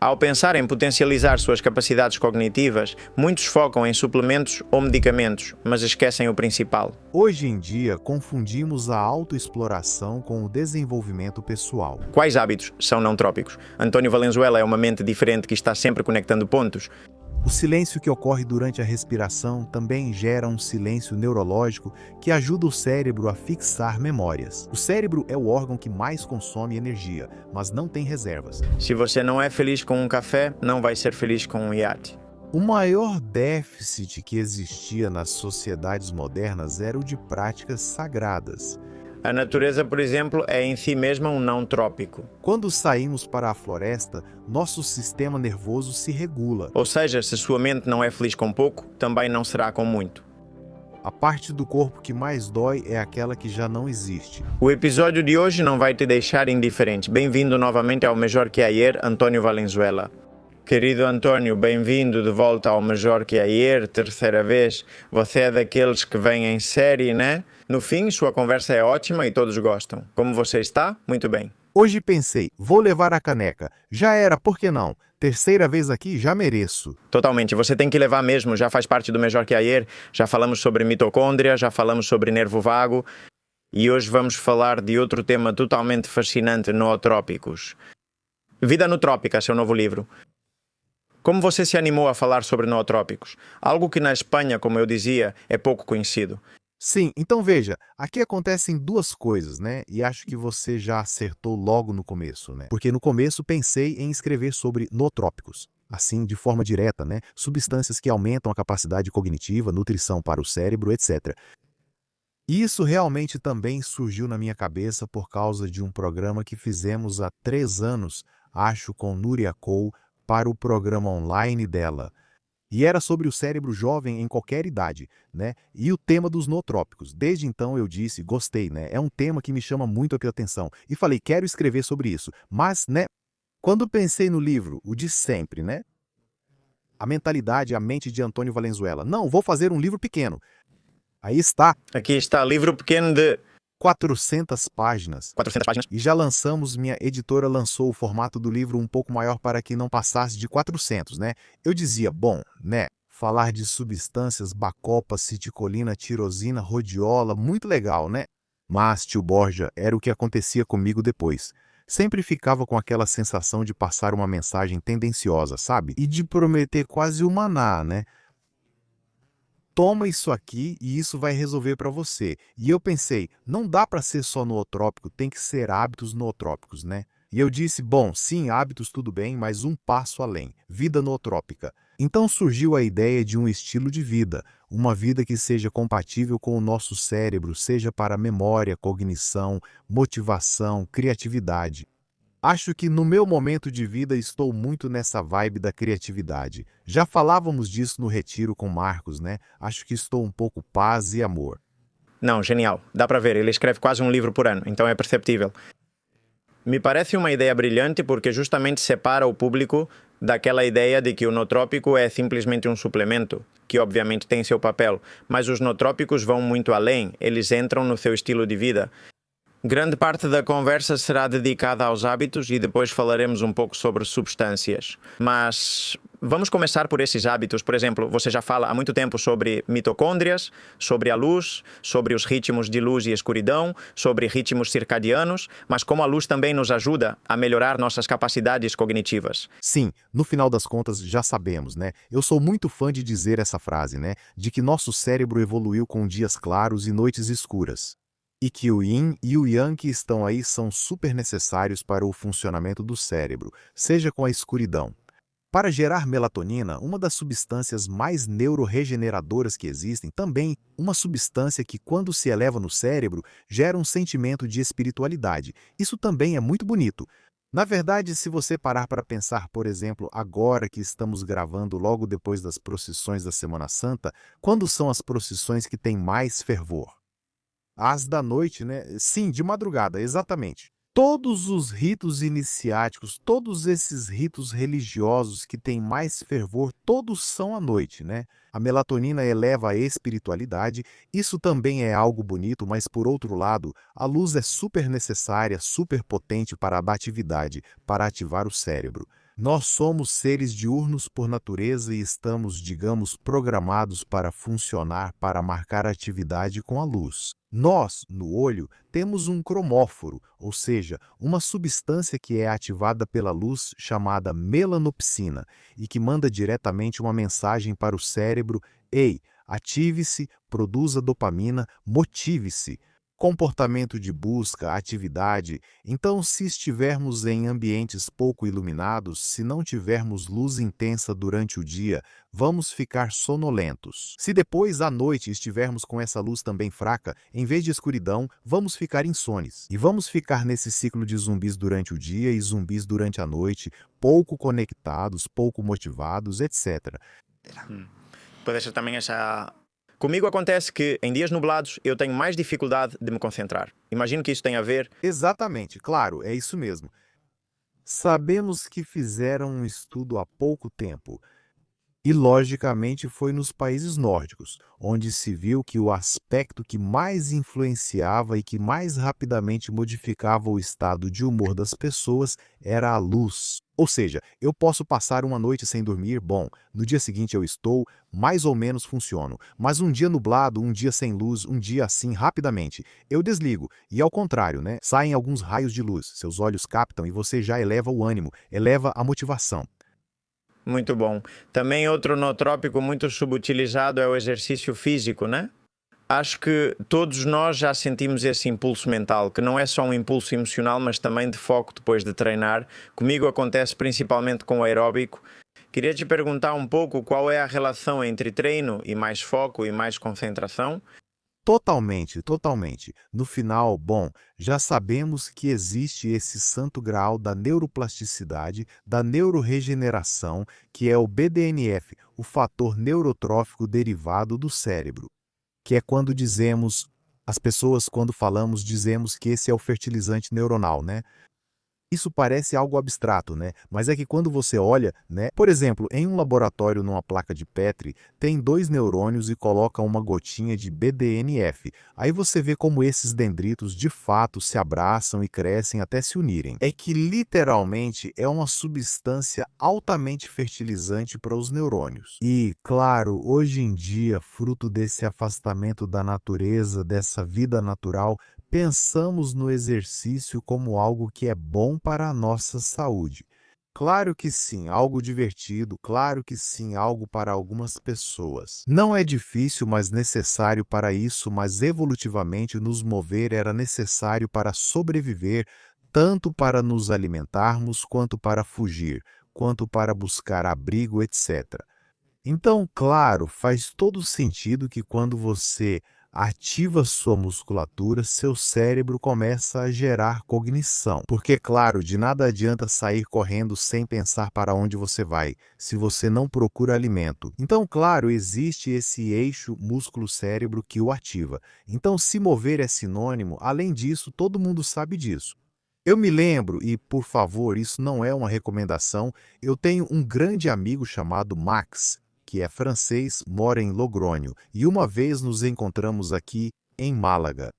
Ao pensar em potencializar suas capacidades cognitivas, muitos focam em suplementos ou medicamentos, mas esquecem o principal. Hoje em dia, confundimos a autoexploração com o desenvolvimento pessoal. Quais hábitos são não trópicos? António Valenzuela é uma mente diferente que está sempre conectando pontos. O silêncio que ocorre durante a respiração também gera um silêncio neurológico que ajuda o cérebro a fixar memórias. O cérebro é o órgão que mais consome energia, mas não tem reservas. Se você não é feliz com um café, não vai ser feliz com um iate. O maior déficit que existia nas sociedades modernas era o de práticas sagradas. A natureza, por exemplo, é em si mesma um não trópico. Quando saímos para a floresta, nosso sistema nervoso se regula. Ou seja, se sua mente não é feliz com pouco, também não será com muito. A parte do corpo que mais dói é aquela que já não existe. O episódio de hoje não vai te deixar indiferente. Bem-vindo novamente ao Melhor que Ayer, António Valenzuela. Querido António, bem-vindo de volta ao Melhor que Ayer, terceira vez. Você é daqueles que vêm em série, né? No fim, sua conversa é ótima e todos gostam. Como você está? Muito bem. Hoje pensei, vou levar a caneca. Já era, por que não? Terceira vez aqui, já mereço. Totalmente, você tem que levar mesmo, já faz parte do Melhor que Ayer. Já falamos sobre mitocôndria, já falamos sobre nervo vago. E hoje vamos falar de outro tema totalmente fascinante, nootrópicos. Vida Nootrópica, seu novo livro. Como você se animou a falar sobre nootrópicos? Algo que na Espanha, como eu dizia, é pouco conhecido. Sim, então veja, aqui acontecem duas coisas, né? E acho que você já acertou logo no começo, né? Porque no começo pensei em escrever sobre nootrópicos, assim, de forma direta, né? Substâncias que aumentam a capacidade cognitiva, nutrição para o cérebro, etc. E isso realmente também surgiu na minha cabeça por causa de um programa que fizemos há 3 anos, acho, com Núria Cole, para o programa online dela. E era sobre o cérebro jovem em qualquer idade, né? E o tema dos nootrópicos. Desde então eu disse, gostei, né? É um tema que me chama muito a atenção. E falei, quero escrever sobre isso. Mas, né? Quando pensei no livro, o de sempre, né? A mentalidade, a mente de Antônio Valenzuela. Não, vou fazer um livro pequeno. Aí está. Aqui está, livro pequeno de 400 páginas. 400 páginas. E já lançamos, minha editora lançou o formato do livro um pouco maior para que não passasse de 400, né? Eu dizia, bom, né? Falar de substâncias, bacopa, citicolina, tirosina, rhodiola, muito legal, né? Mas, tio Borja, era o que acontecia comigo depois. Sempre ficava com aquela sensação de passar uma mensagem tendenciosa, sabe? E de prometer quase o maná, né? Toma isso aqui e isso vai resolver para você. E eu pensei, não dá para ser só nootrópico, tem que ser hábitos nootrópicos, né? E eu disse, bom, sim, hábitos tudo bem, mas um passo além, vida nootrópica. Então surgiu a ideia de um estilo de vida, uma vida que seja compatível com o nosso cérebro, seja para memória, cognição, motivação, criatividade. Acho que no meu momento de vida estou muito nessa vibe da criatividade. Já falávamos disso no retiro com Marcos, né? Acho que estou um pouco paz e amor. Não, genial. Dá para ver, ele escreve quase um livro por ano, então é perceptível. Me parece uma ideia brilhante porque justamente separa o público daquela ideia de que o nootrópico é simplesmente um suplemento, que obviamente tem seu papel, mas os nootrópicos vão muito além, eles entram no seu estilo de vida. Grande parte da conversa será dedicada aos hábitos e depois falaremos um pouco sobre substâncias. Mas vamos começar por esses hábitos. Por exemplo, você já fala há muito tempo sobre mitocôndrias, sobre a luz, sobre os ritmos de luz e escuridão, sobre ritmos circadianos, mas como a luz também nos ajuda a melhorar nossas capacidades cognitivas. Sim, no final das contas já sabemos, né? Eu sou muito fã de dizer essa frase, né? De que nosso cérebro evoluiu com dias claros e noites escuras. E que o Yin e o Yang que estão aí são super necessários para o funcionamento do cérebro, seja com a escuridão. Para gerar melatonina, uma das substâncias mais neuroregeneradoras que existem, também uma substância que, quando se eleva no cérebro, gera um sentimento de espiritualidade. Isso também é muito bonito. Na verdade, se você parar para pensar, por exemplo, agora que estamos gravando logo depois das procissões da Semana Santa, quando são as procissões que têm mais fervor? Às da noite, né? Sim, de madrugada, exatamente. Todos os ritos iniciáticos, todos esses ritos religiosos que têm mais fervor, todos são à noite, né? A melatonina eleva a espiritualidade, isso também é algo bonito, mas por outro lado, a luz é super necessária, super potente para a atividade, para ativar o cérebro. Nós somos seres diurnos por natureza e estamos, digamos, programados para funcionar, para marcar a atividade com a luz. Nós, no olho, temos um cromóforo, ou seja, uma substância que é ativada pela luz chamada melanopsina e que manda diretamente uma mensagem para o cérebro: ei, ative-se, produza dopamina, motive-se. Comportamento de busca, atividade. Então, se estivermos em ambientes pouco iluminados, se não tivermos luz intensa durante o dia, vamos ficar sonolentos. Se depois à noite estivermos com essa luz também fraca, em vez de escuridão, vamos ficar insones. E vamos ficar nesse ciclo de zumbis durante o dia e zumbis durante a noite, pouco conectados, pouco motivados, etc. Pode ser também essa. Comigo acontece que em dias nublados eu tenho mais dificuldade de me concentrar. Imagino que isso tem a ver. Exatamente, claro, é isso mesmo. Sabemos que fizeram um estudo há pouco tempo. E, logicamente, foi nos países nórdicos, onde se viu que o aspecto que mais influenciava e que mais rapidamente modificava o estado de humor das pessoas era a luz. Ou seja, eu posso passar uma noite sem dormir, bom, no dia seguinte eu estou, mais ou menos funciono, mas um dia nublado, um dia sem luz, um dia assim, rapidamente, eu desligo, e ao contrário, né? Saem alguns raios de luz, seus olhos captam e você já eleva o ânimo, eleva a motivação. Muito bom. Também outro nootrópico muito subutilizado é o exercício físico, né? Acho que todos nós já sentimos esse impulso mental, que não é só um impulso emocional, mas também de foco depois de treinar. Comigo acontece principalmente com o aeróbico. Queria te perguntar um pouco qual é a relação entre treino e mais foco e mais concentração. Totalmente, totalmente. No final, bom, já sabemos que existe esse santo graal da neuroplasticidade, da neuroregeneração, que é o BDNF, o fator neurotrófico derivado do cérebro, que é quando dizemos, as pessoas quando falamos dizemos que esse é o fertilizante neuronal, né? Isso parece algo abstrato, né? Mas é que quando você olha, né? Por exemplo, em um laboratório numa placa de Petri, tem 2 neurônios e coloca uma gotinha de BDNF. Aí você vê como esses dendritos de fato se abraçam e crescem até se unirem. É que literalmente é uma substância altamente fertilizante para os neurônios. E, claro, hoje em dia, fruto desse afastamento da natureza, dessa vida natural, pensamos no exercício como algo que é bom para a nossa saúde. Claro que sim, algo divertido, claro que sim, algo para algumas pessoas. Não é difícil, mas necessário para isso, mas evolutivamente nos mover era necessário para sobreviver, tanto para nos alimentarmos, quanto para fugir, quanto para buscar abrigo, etc. Então, claro, faz todo sentido que quando você ativa sua musculatura, seu cérebro começa a gerar cognição. Porque, claro, de nada adianta sair correndo sem pensar para onde você vai, se você não procura alimento. Então, claro, existe esse eixo músculo-cérebro que o ativa. Então, se mover é sinônimo, além disso, todo mundo sabe disso. Eu me lembro, e por favor, isso não é uma recomendação, eu tenho um grande amigo chamado Max, que é francês, mora em Logrônio, e uma vez nos encontramos aqui em Málaga.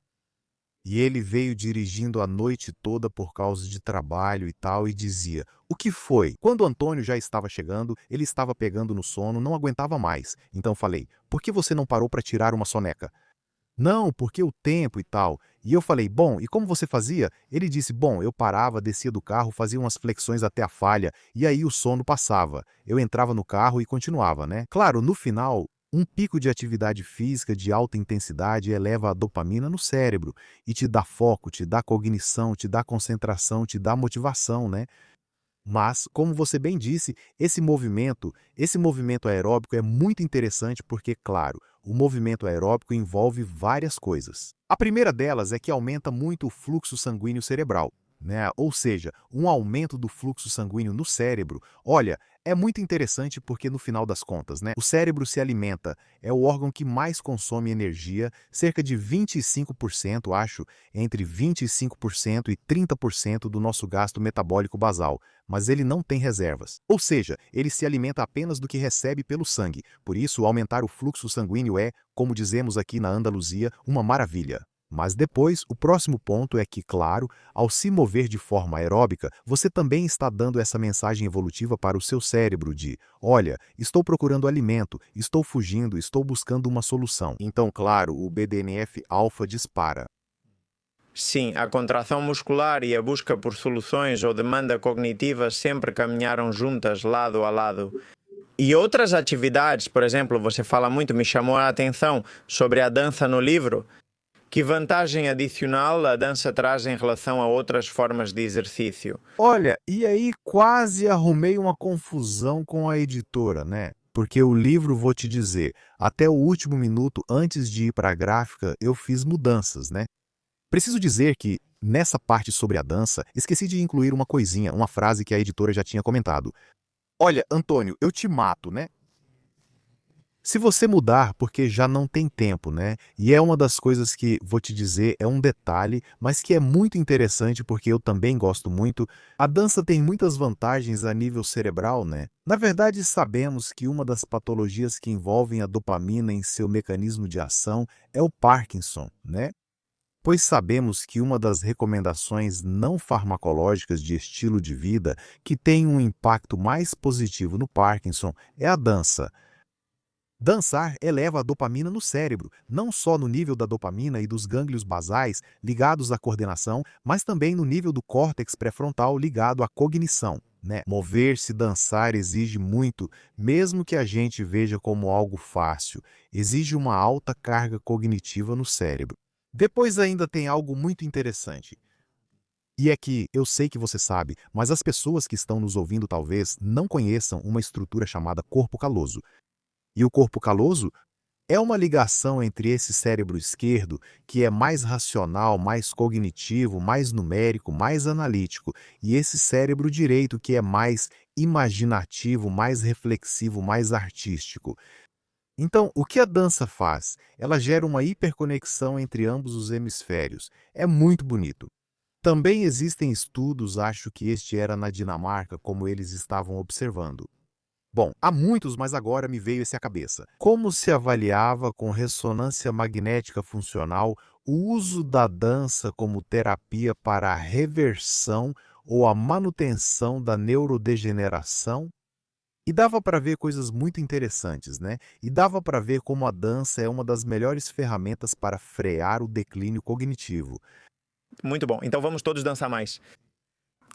E ele veio dirigindo a noite toda por causa de trabalho e tal, e dizia: o que foi? Quando o Antônio já estava chegando, ele estava pegando no sono, não aguentava mais. Então falei: por que você não parou para tirar uma soneca? Não, porque o tempo e tal. E eu falei, bom, e como você fazia? Ele disse, bom, eu parava, descia do carro, fazia umas flexões até a falha, e aí o sono passava. Eu entrava no carro e continuava, né? Claro, no final, um pico de atividade física de alta intensidade eleva a dopamina no cérebro e te dá foco, te dá cognição, te dá concentração, te dá motivação, né? Mas, como você bem disse, esse movimento aeróbico é muito interessante porque, claro, o movimento aeróbico envolve várias coisas. A primeira delas é que aumenta muito o fluxo sanguíneo cerebral, né? Ou seja, um aumento do fluxo sanguíneo no cérebro. Olha, é muito interessante porque no final das contas, né, o cérebro se alimenta, é o órgão que mais consome energia, cerca de 25%, acho, entre 25% e 30% do nosso gasto metabólico basal, mas ele não tem reservas. Ou seja, ele se alimenta apenas do que recebe pelo sangue. Por isso, aumentar o fluxo sanguíneo é, como dizemos aqui na Andaluzia, uma maravilha. Mas depois, o próximo ponto é que, claro, ao se mover de forma aeróbica, você também está dando essa mensagem evolutiva para o seu cérebro de: olha, estou procurando alimento, estou fugindo, estou buscando uma solução. Então, claro, o BDNF-alfa dispara. Sim, a contração muscular e a busca por soluções ou demanda cognitiva sempre caminharam juntas, lado a lado. E outras atividades, por exemplo, você fala muito, me chamou a atenção sobre a dança no livro. Que vantagem adicional a dança traz em relação a outras formas de exercício? Olha, e aí quase arrumei uma confusão com a editora, né? Porque o livro, vou te dizer, até o último minuto antes de ir para a gráfica, eu fiz mudanças, né? Preciso dizer que, nessa parte sobre a dança, esqueci de incluir uma coisinha, uma frase que a editora já tinha comentado. Olha, Antônio, eu te mato, né? Se você mudar, porque já não tem tempo, né? E é uma das coisas que, vou te dizer, é um detalhe, mas que é muito interessante porque eu também gosto muito. A dança tem muitas vantagens a nível cerebral, né? Na verdade, sabemos que uma das patologias que envolvem a dopamina em seu mecanismo de ação é o Parkinson, né? Pois sabemos que uma das recomendações não farmacológicas de estilo de vida que tem um impacto mais positivo no Parkinson é a dança. Dançar eleva a dopamina no cérebro, não só no nível da dopamina e dos gânglios basais ligados à coordenação, mas também no nível do córtex pré-frontal ligado à cognição, né? Mover-se, dançar exige muito, mesmo que a gente veja como algo fácil, exige uma alta carga cognitiva no cérebro. Depois ainda tem algo muito interessante. E é que eu sei que você sabe, mas as pessoas que estão nos ouvindo talvez não conheçam uma estrutura chamada corpo caloso. E o corpo caloso é uma ligação entre esse cérebro esquerdo, que é mais racional, mais cognitivo, mais numérico, mais analítico, e esse cérebro direito, que é mais imaginativo, mais reflexivo, mais artístico. Então, o que a dança faz? Ela gera uma hiperconexão entre ambos os hemisférios. É muito bonito. Também existem estudos, acho que este era na Dinamarca, como eles estavam observando. Bom, há muitos, mas agora me veio esse à cabeça. Como se avaliava com ressonância magnética funcional o uso da dança como terapia para a reversão ou a manutenção da neurodegeneração? E dava para ver coisas muito interessantes, né? E dava para ver como a dança é uma das melhores ferramentas para frear o declínio cognitivo. Muito bom. Então vamos todos dançar mais.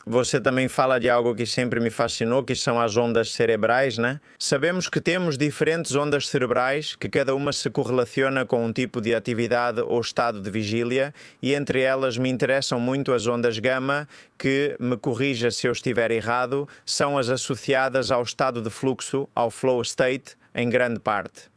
Você também fala de algo que sempre me fascinou, que são as ondas cerebrais, né? Sabemos que temos diferentes ondas cerebrais, que cada uma se correlaciona com um tipo de atividade ou estado de vigília, e entre elas me interessam muito as ondas gama, que, me corrija se eu estiver errado, são as associadas ao estado de fluxo, ao flow state, em grande parte.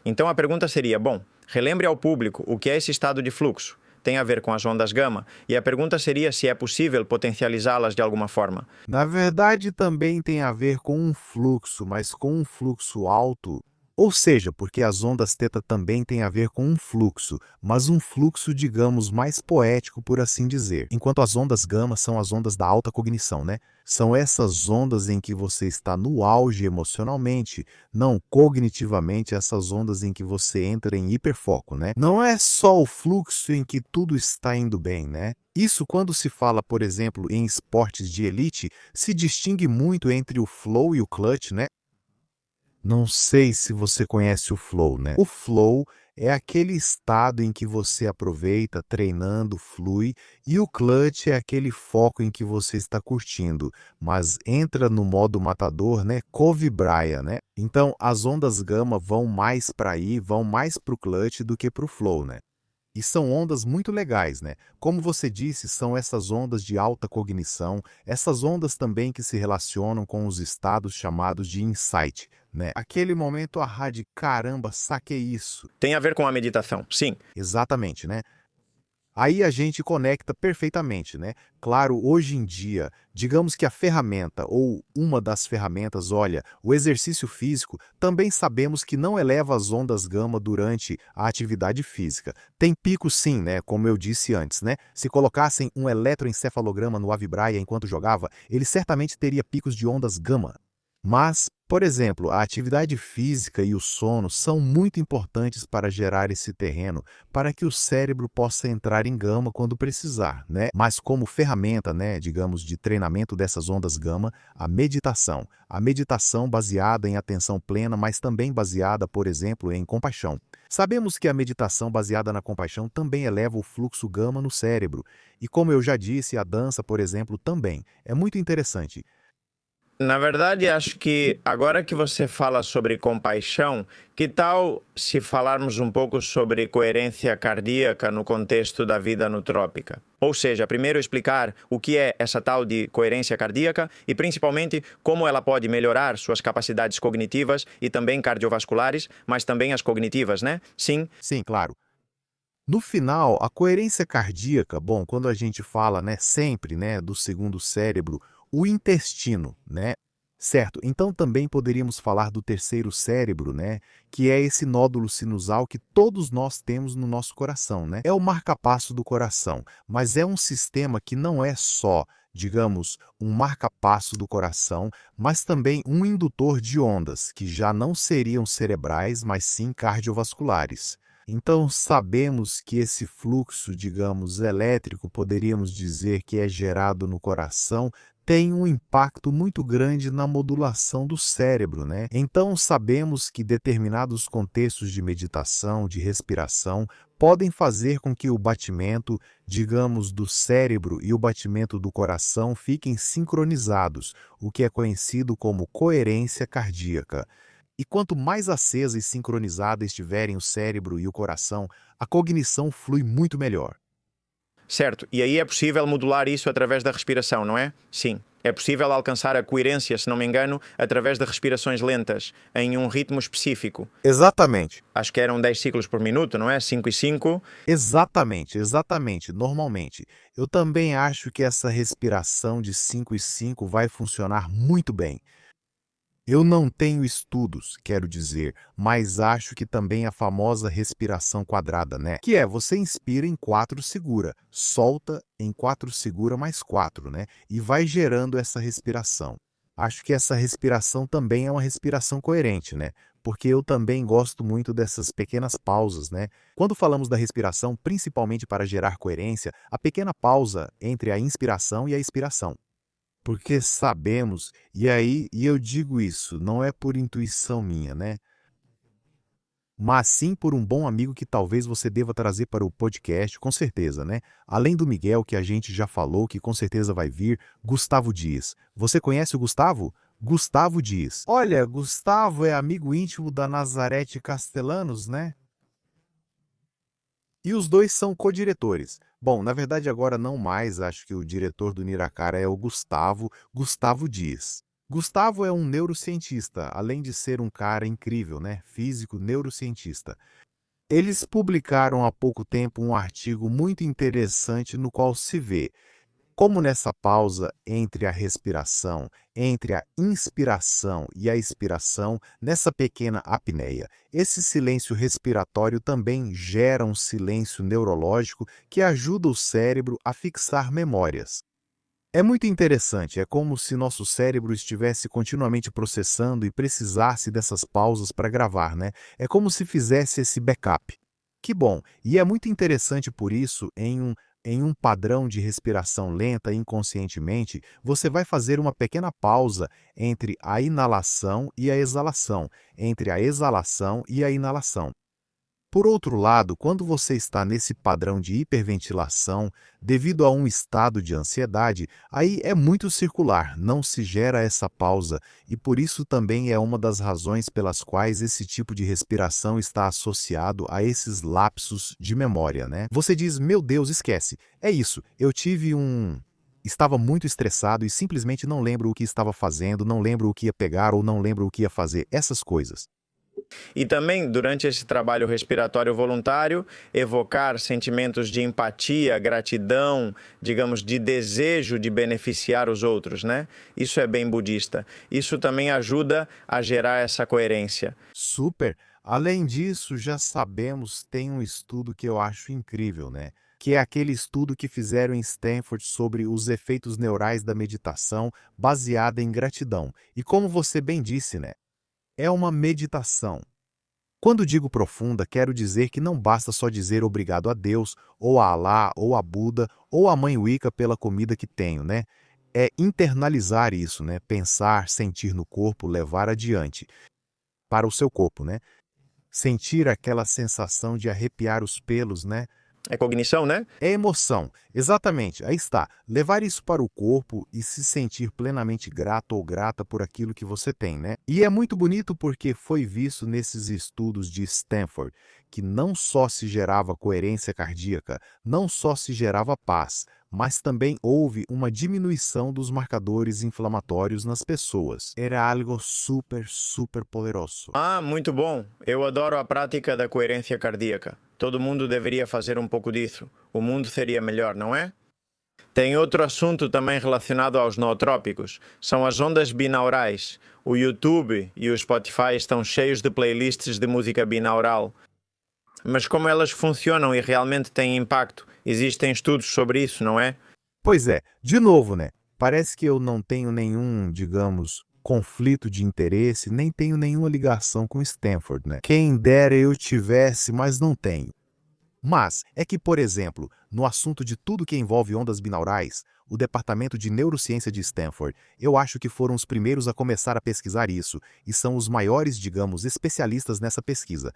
Então a pergunta seria, bom, relembre ao público o que é esse estado de fluxo. Tem a ver com as ondas gama, e a pergunta seria se é possível potencializá-las de alguma forma. Na verdade, também tem a ver com um fluxo, mas com um fluxo alto. Ou seja, porque as ondas θ também têm a ver com um fluxo, mas um fluxo, digamos, mais poético, por assim dizer. Enquanto as ondas gama são as ondas da alta cognição, né? São essas ondas em que você está no auge emocionalmente, não cognitivamente, essas ondas em que você entra em hiperfoco, né? Não é só o fluxo em que tudo está indo bem, né? Isso, quando se fala, por exemplo, em esportes de elite, se distingue muito entre o flow e o clutch, né? Não sei se você conhece o flow, né? O flow é aquele estado em que você aproveita, treinando, flui, e o clutch é aquele foco em que você está curtindo, mas entra no modo matador, né? Covibraia, né? Então, as ondas gama vão mais para aí, vão mais para o clutch do que para o flow, né? E são ondas muito legais, né? Como você disse, são essas ondas de alta cognição, essas ondas também que se relacionam com os estados chamados de insight, né? Aquele momento, de caramba, saquei isso. Tem a ver com a meditação, sim. Exatamente, né? Aí a gente conecta perfeitamente, né? Claro, hoje em dia, digamos que a ferramenta ou uma das ferramentas, olha, o exercício físico, também sabemos que não eleva as ondas gama durante a atividade física. Tem picos sim, né? Como eu disse antes, né? Se colocassem um eletroencefalograma no Avibraia enquanto jogava, ele certamente teria picos de ondas gama. Mas Por exemplo, a atividade física e o sono são muito importantes para gerar esse terreno, para que o cérebro possa entrar em gama quando precisar, né? Mas como ferramenta, né, digamos, de treinamento dessas ondas gama, a meditação. A meditação baseada em atenção plena, mas também baseada, por exemplo, em compaixão. Sabemos que a meditação baseada na compaixão também eleva o fluxo gama no cérebro. E como eu já disse, a dança, por exemplo, também. É muito interessante. Na verdade, acho que agora que você fala sobre compaixão, que tal se falarmos um pouco sobre coerência cardíaca no contexto da vida nutrópica? Ou seja, primeiro explicar o que é essa tal de coerência cardíaca e principalmente como ela pode melhorar suas capacidades cognitivas e também cardiovasculares, mas também as cognitivas, né? Sim. Sim, claro. No final, a coerência cardíaca, bom, quando a gente fala, né, sempre, né, do segundo cérebro, o intestino, né? Certo. Então também poderíamos falar do terceiro cérebro, né, que é esse nódulo sinusal que todos nós temos no nosso coração, né? É o marcapasso do coração, mas é um sistema que não é só, digamos, um marcapasso do coração, mas também um indutor de ondas, que já não seriam cerebrais, mas sim cardiovasculares. Então, sabemos que esse fluxo, digamos, elétrico, poderíamos dizer que é gerado no coração, tem um impacto muito grande na modulação do cérebro, né? Então, sabemos que determinados contextos de meditação, de respiração, podem fazer com que o batimento, digamos, do cérebro e o batimento do coração fiquem sincronizados, o que é conhecido como coerência cardíaca. E quanto mais acesa e sincronizada estiverem o cérebro e o coração, a cognição flui muito melhor. Certo, e aí é possível modular isso através da respiração, não é? Sim. É possível alcançar a coerência, se não me engano, através de respirações lentas, em um ritmo específico. Exatamente. Acho que eram 10 ciclos por minuto, não é? 5 e 5. Exatamente, normalmente. Eu também acho que essa respiração de 5 e 5 vai funcionar muito bem. Eu não tenho estudos, quero dizer, mas acho que também a famosa respiração quadrada, né? Que é, você inspira em 4 segura, solta em 4 segura mais 4, né? E vai gerando essa respiração. Acho que essa respiração também é uma respiração coerente, né? Porque eu também gosto muito dessas pequenas pausas, né? Quando falamos da respiração, principalmente para gerar coerência, a pequena pausa entre a inspiração e a expiração. Porque sabemos, e eu digo isso, não é por intuição minha, né? Mas sim por um bom amigo que talvez você deva trazer para o podcast, com certeza, né? Além do Miguel, que a gente já falou, que com certeza vai vir, Gustavo Dias. Você conhece o Gustavo? Gustavo Dias. Olha, Gustavo é amigo íntimo da Nazarete Castellanos, né? E os dois são co-diretores. Bom, na verdade agora não mais, acho que o diretor do Niracara é o Gustavo Dias. Gustavo é um neurocientista, além de ser um cara incrível, né? Físico, neurocientista. Eles publicaram há pouco tempo um artigo muito interessante no qual se vê como nessa pausa entre a respiração, entre a inspiração e a expiração, nessa pequena apneia, esse silêncio respiratório também gera um silêncio neurológico que ajuda o cérebro a fixar memórias. É muito interessante, é como se nosso cérebro estivesse continuamente processando e precisasse dessas pausas para gravar, né? É como se fizesse esse backup. Que bom! E é muito interessante por isso, em um padrão de respiração lenta inconscientemente, você vai fazer uma pequena pausa entre a inalação e a exalação, entre a exalação e a inalação. Por outro lado, quando você está nesse padrão de hiperventilação, devido a um estado de ansiedade, aí é muito circular, não se gera essa pausa, e por isso também é uma das razões pelas quais esse tipo de respiração está associado a esses lapsos de memória, né? Você diz, meu Deus, esquece. É isso, eu tive um... Estava muito estressado e simplesmente não lembro o que estava fazendo, não lembro o que ia pegar ou não lembro o que ia fazer, essas coisas. E também, durante esse trabalho respiratório voluntário, evocar sentimentos de empatia, gratidão, digamos, de desejo de beneficiar os outros, né? Isso é bem budista. Isso também ajuda a gerar essa coerência. Super! Além disso, já sabemos, tem um estudo que eu acho incrível, né? Que é aquele estudo que fizeram em Stanford sobre os efeitos neurais da meditação baseada em gratidão. E como você bem disse, né? É uma meditação. Quando digo profunda, quero dizer que não basta só dizer obrigado a Deus, ou a Alá, ou a Buda, ou a Mãe Wicca pela comida que tenho, né? É internalizar isso, né? Pensar, sentir no corpo, levar adiante para o seu corpo, né? Sentir aquela sensação de arrepiar os pelos, né? É cognição, né? É emoção, exatamente, aí está. Levar isso para o corpo e se sentir plenamente grato ou grata por aquilo que você tem, né? E é muito bonito porque foi visto nesses estudos de Stanford que não só se gerava coerência cardíaca, não só se gerava paz, mas também houve uma diminuição dos marcadores inflamatórios nas pessoas. Era algo super, super poderoso. Ah, muito bom. Eu adoro a prática da coerência cardíaca. Todo mundo deveria fazer um pouco disso. O mundo seria melhor, não é? Tem outro assunto também relacionado aos nootrópicos. São as ondas binaurais. O YouTube e o Spotify estão cheios de playlists de música binaural. Mas como elas funcionam e realmente têm impacto? Existem estudos sobre isso, não é? Pois é, de novo, né? Parece que eu não tenho nenhum, digamos, conflito de interesse, nem tenho nenhuma ligação com Stanford, né? Quem dera eu tivesse, mas não tenho. Mas é que, por exemplo, no assunto de tudo que envolve ondas binaurais, o Departamento de Neurociência de Stanford, eu acho que foram os primeiros a começar a pesquisar isso e são os maiores, digamos, especialistas nessa pesquisa.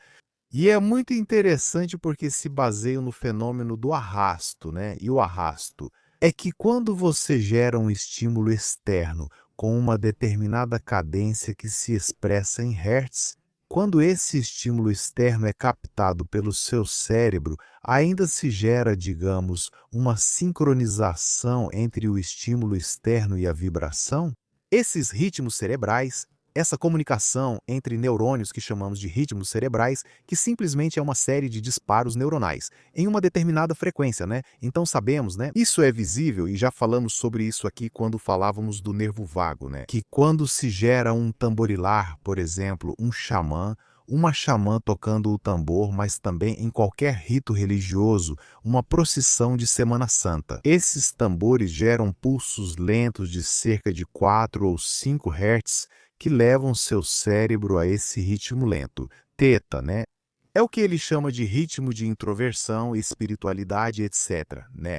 E é muito interessante porque se baseiam no fenômeno do arrasto, né? E o arrasto é que quando você gera um estímulo externo com uma determinada cadência que se expressa em hertz, quando esse estímulo externo é captado pelo seu cérebro, ainda se gera, digamos, uma sincronização entre o estímulo externo e a vibração. Esses ritmos cerebrais, essa comunicação entre neurônios que chamamos de ritmos cerebrais, que simplesmente é uma série de disparos neuronais, em uma determinada frequência, né? Então sabemos, né? Isso é visível e já falamos sobre isso aqui quando falávamos do nervo vago, né? Que quando se gera um tamborilar, por exemplo, um xamã, uma xamã tocando o tambor, mas também em qualquer rito religioso, uma procissão de Semana Santa. Esses tambores geram pulsos lentos de cerca de 4 ou 5 Hz, que levam seu cérebro a esse ritmo lento. Teta, né? É o que ele chama de ritmo de introversão, espiritualidade, etc., né?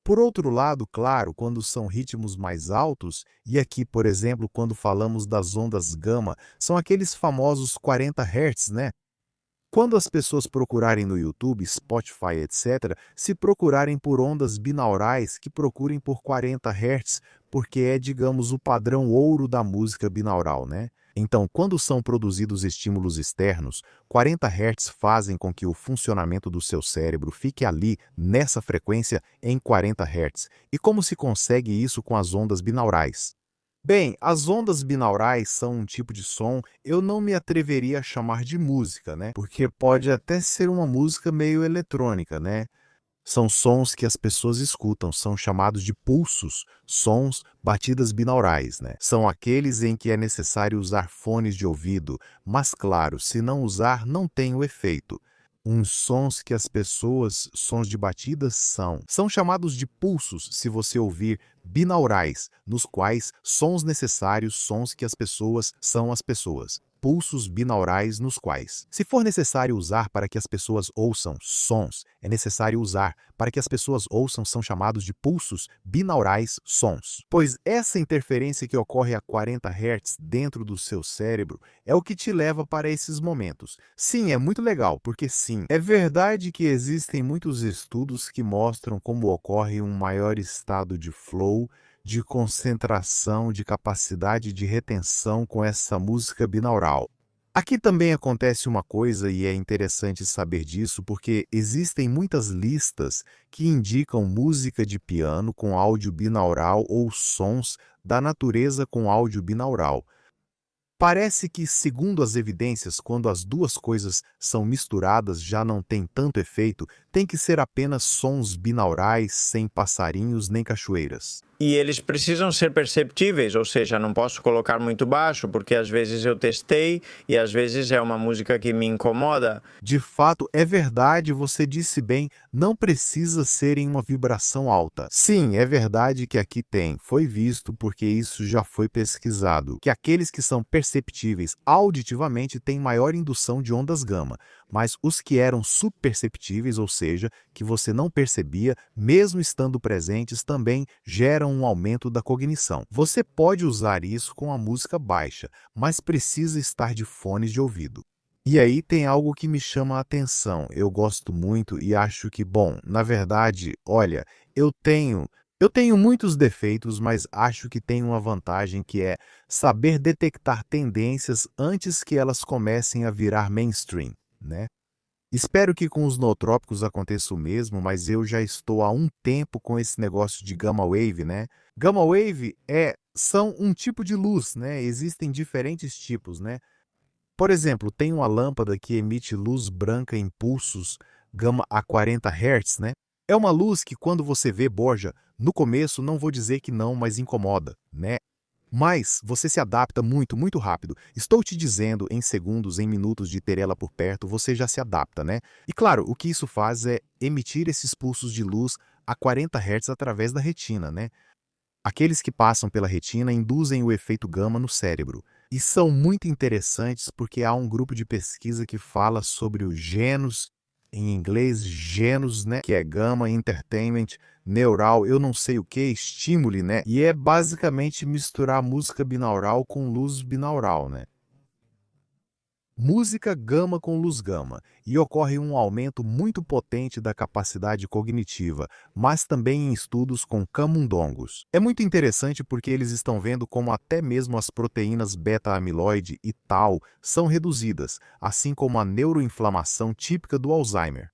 Por outro lado, claro, quando são ritmos mais altos, e aqui, por exemplo, quando falamos das ondas gama, são aqueles famosos 40 Hz, né? Quando as pessoas procurarem no YouTube, Spotify, etc., se procurarem por ondas binaurais, que procurem por 40 Hz, porque é, digamos, o padrão ouro da música binaural, né? Então, quando são produzidos estímulos externos, 40 Hz fazem com que o funcionamento do seu cérebro fique ali, nessa frequência, em 40 Hz. E como se consegue isso com as ondas binaurais? Bem, as ondas binaurais são um tipo de som, eu não me atreveria a chamar de música, né? Porque pode até ser uma música meio eletrônica, né? São sons que as pessoas escutam, são chamados de pulsos, sons, batidas binaurais, né? São aqueles em que é necessário usar fones de ouvido, mas claro, se não usar, não tem o efeito. Uns sons que as pessoas, sons de batidas, são chamados de pulsos se você ouvir binaurais, nos quais sons necessários, sons que as pessoas são as pessoas. Pulsos binaurais nos quais, se for necessário usar para que as pessoas ouçam sons, é necessário usar para que as pessoas ouçam são chamados de pulsos binaurais sons. Pois essa interferência que ocorre a 40 Hz dentro do seu cérebro é o que te leva para esses momentos. Sim, é muito legal, porque sim, é verdade que existem muitos estudos que mostram como ocorre um maior estado de flow, de concentração, de capacidade de retenção com essa música binaural. Aqui também acontece uma coisa e é interessante saber disso porque existem muitas listas que indicam música de piano com áudio binaural ou sons da natureza com áudio binaural. Parece que, segundo as evidências, quando as duas coisas são misturadas já não tem tanto efeito, tem que ser apenas sons binaurais sem passarinhos nem cachoeiras. E eles precisam ser perceptíveis, ou seja, não posso colocar muito baixo, porque às vezes eu testei e às vezes é uma música que me incomoda. De fato, é verdade, você disse bem, não precisa ser em uma vibração alta. Sim, é verdade que aqui tem, foi visto porque isso já foi pesquisado, que aqueles que são perceptíveis auditivamente têm maior indução de ondas gama, mas os que eram subperceptíveis, ou seja, que você não percebia, mesmo estando presentes, também geram um aumento da cognição. Você pode usar isso com a música baixa, mas precisa estar de fones de ouvido. E aí tem algo que me chama a atenção. Eu gosto muito e acho que, bom, na verdade, olha, eu tenho muitos defeitos, mas acho que tem uma vantagem que é saber detectar tendências antes que elas comecem a virar mainstream, né? Espero que com os nootrópicos aconteça o mesmo, mas eu já estou há um tempo com esse negócio de gamma wave, né? Gamma wave são um tipo de luz, né? Existem diferentes tipos, né? Por exemplo, tem uma lâmpada que emite luz branca em pulsos gama a 40 Hz, né? É uma luz que quando você vê, Borja, no começo não vou dizer que não, mas incomoda, né? Mas você se adapta muito, muito rápido. Estou te dizendo, em segundos, em minutos de ter ela por perto, você já se adapta, né? E claro, o que isso faz é emitir esses pulsos de luz a 40 Hz através da retina, né? Aqueles que passam pela retina induzem o efeito gama no cérebro. E são muito interessantes porque há um grupo de pesquisa que fala sobre o genus, em inglês genus, né, que é Gamma Entertainment Neural, eu não sei o que, estímule, né? E é basicamente misturar música binaural com luz binaural, né? Música gama com luz gama, e ocorre um aumento muito potente da capacidade cognitiva, mas também em estudos com camundongos. É muito interessante porque eles estão vendo como até mesmo as proteínas beta-amiloide e tau são reduzidas, assim como a neuroinflamação típica do Alzheimer.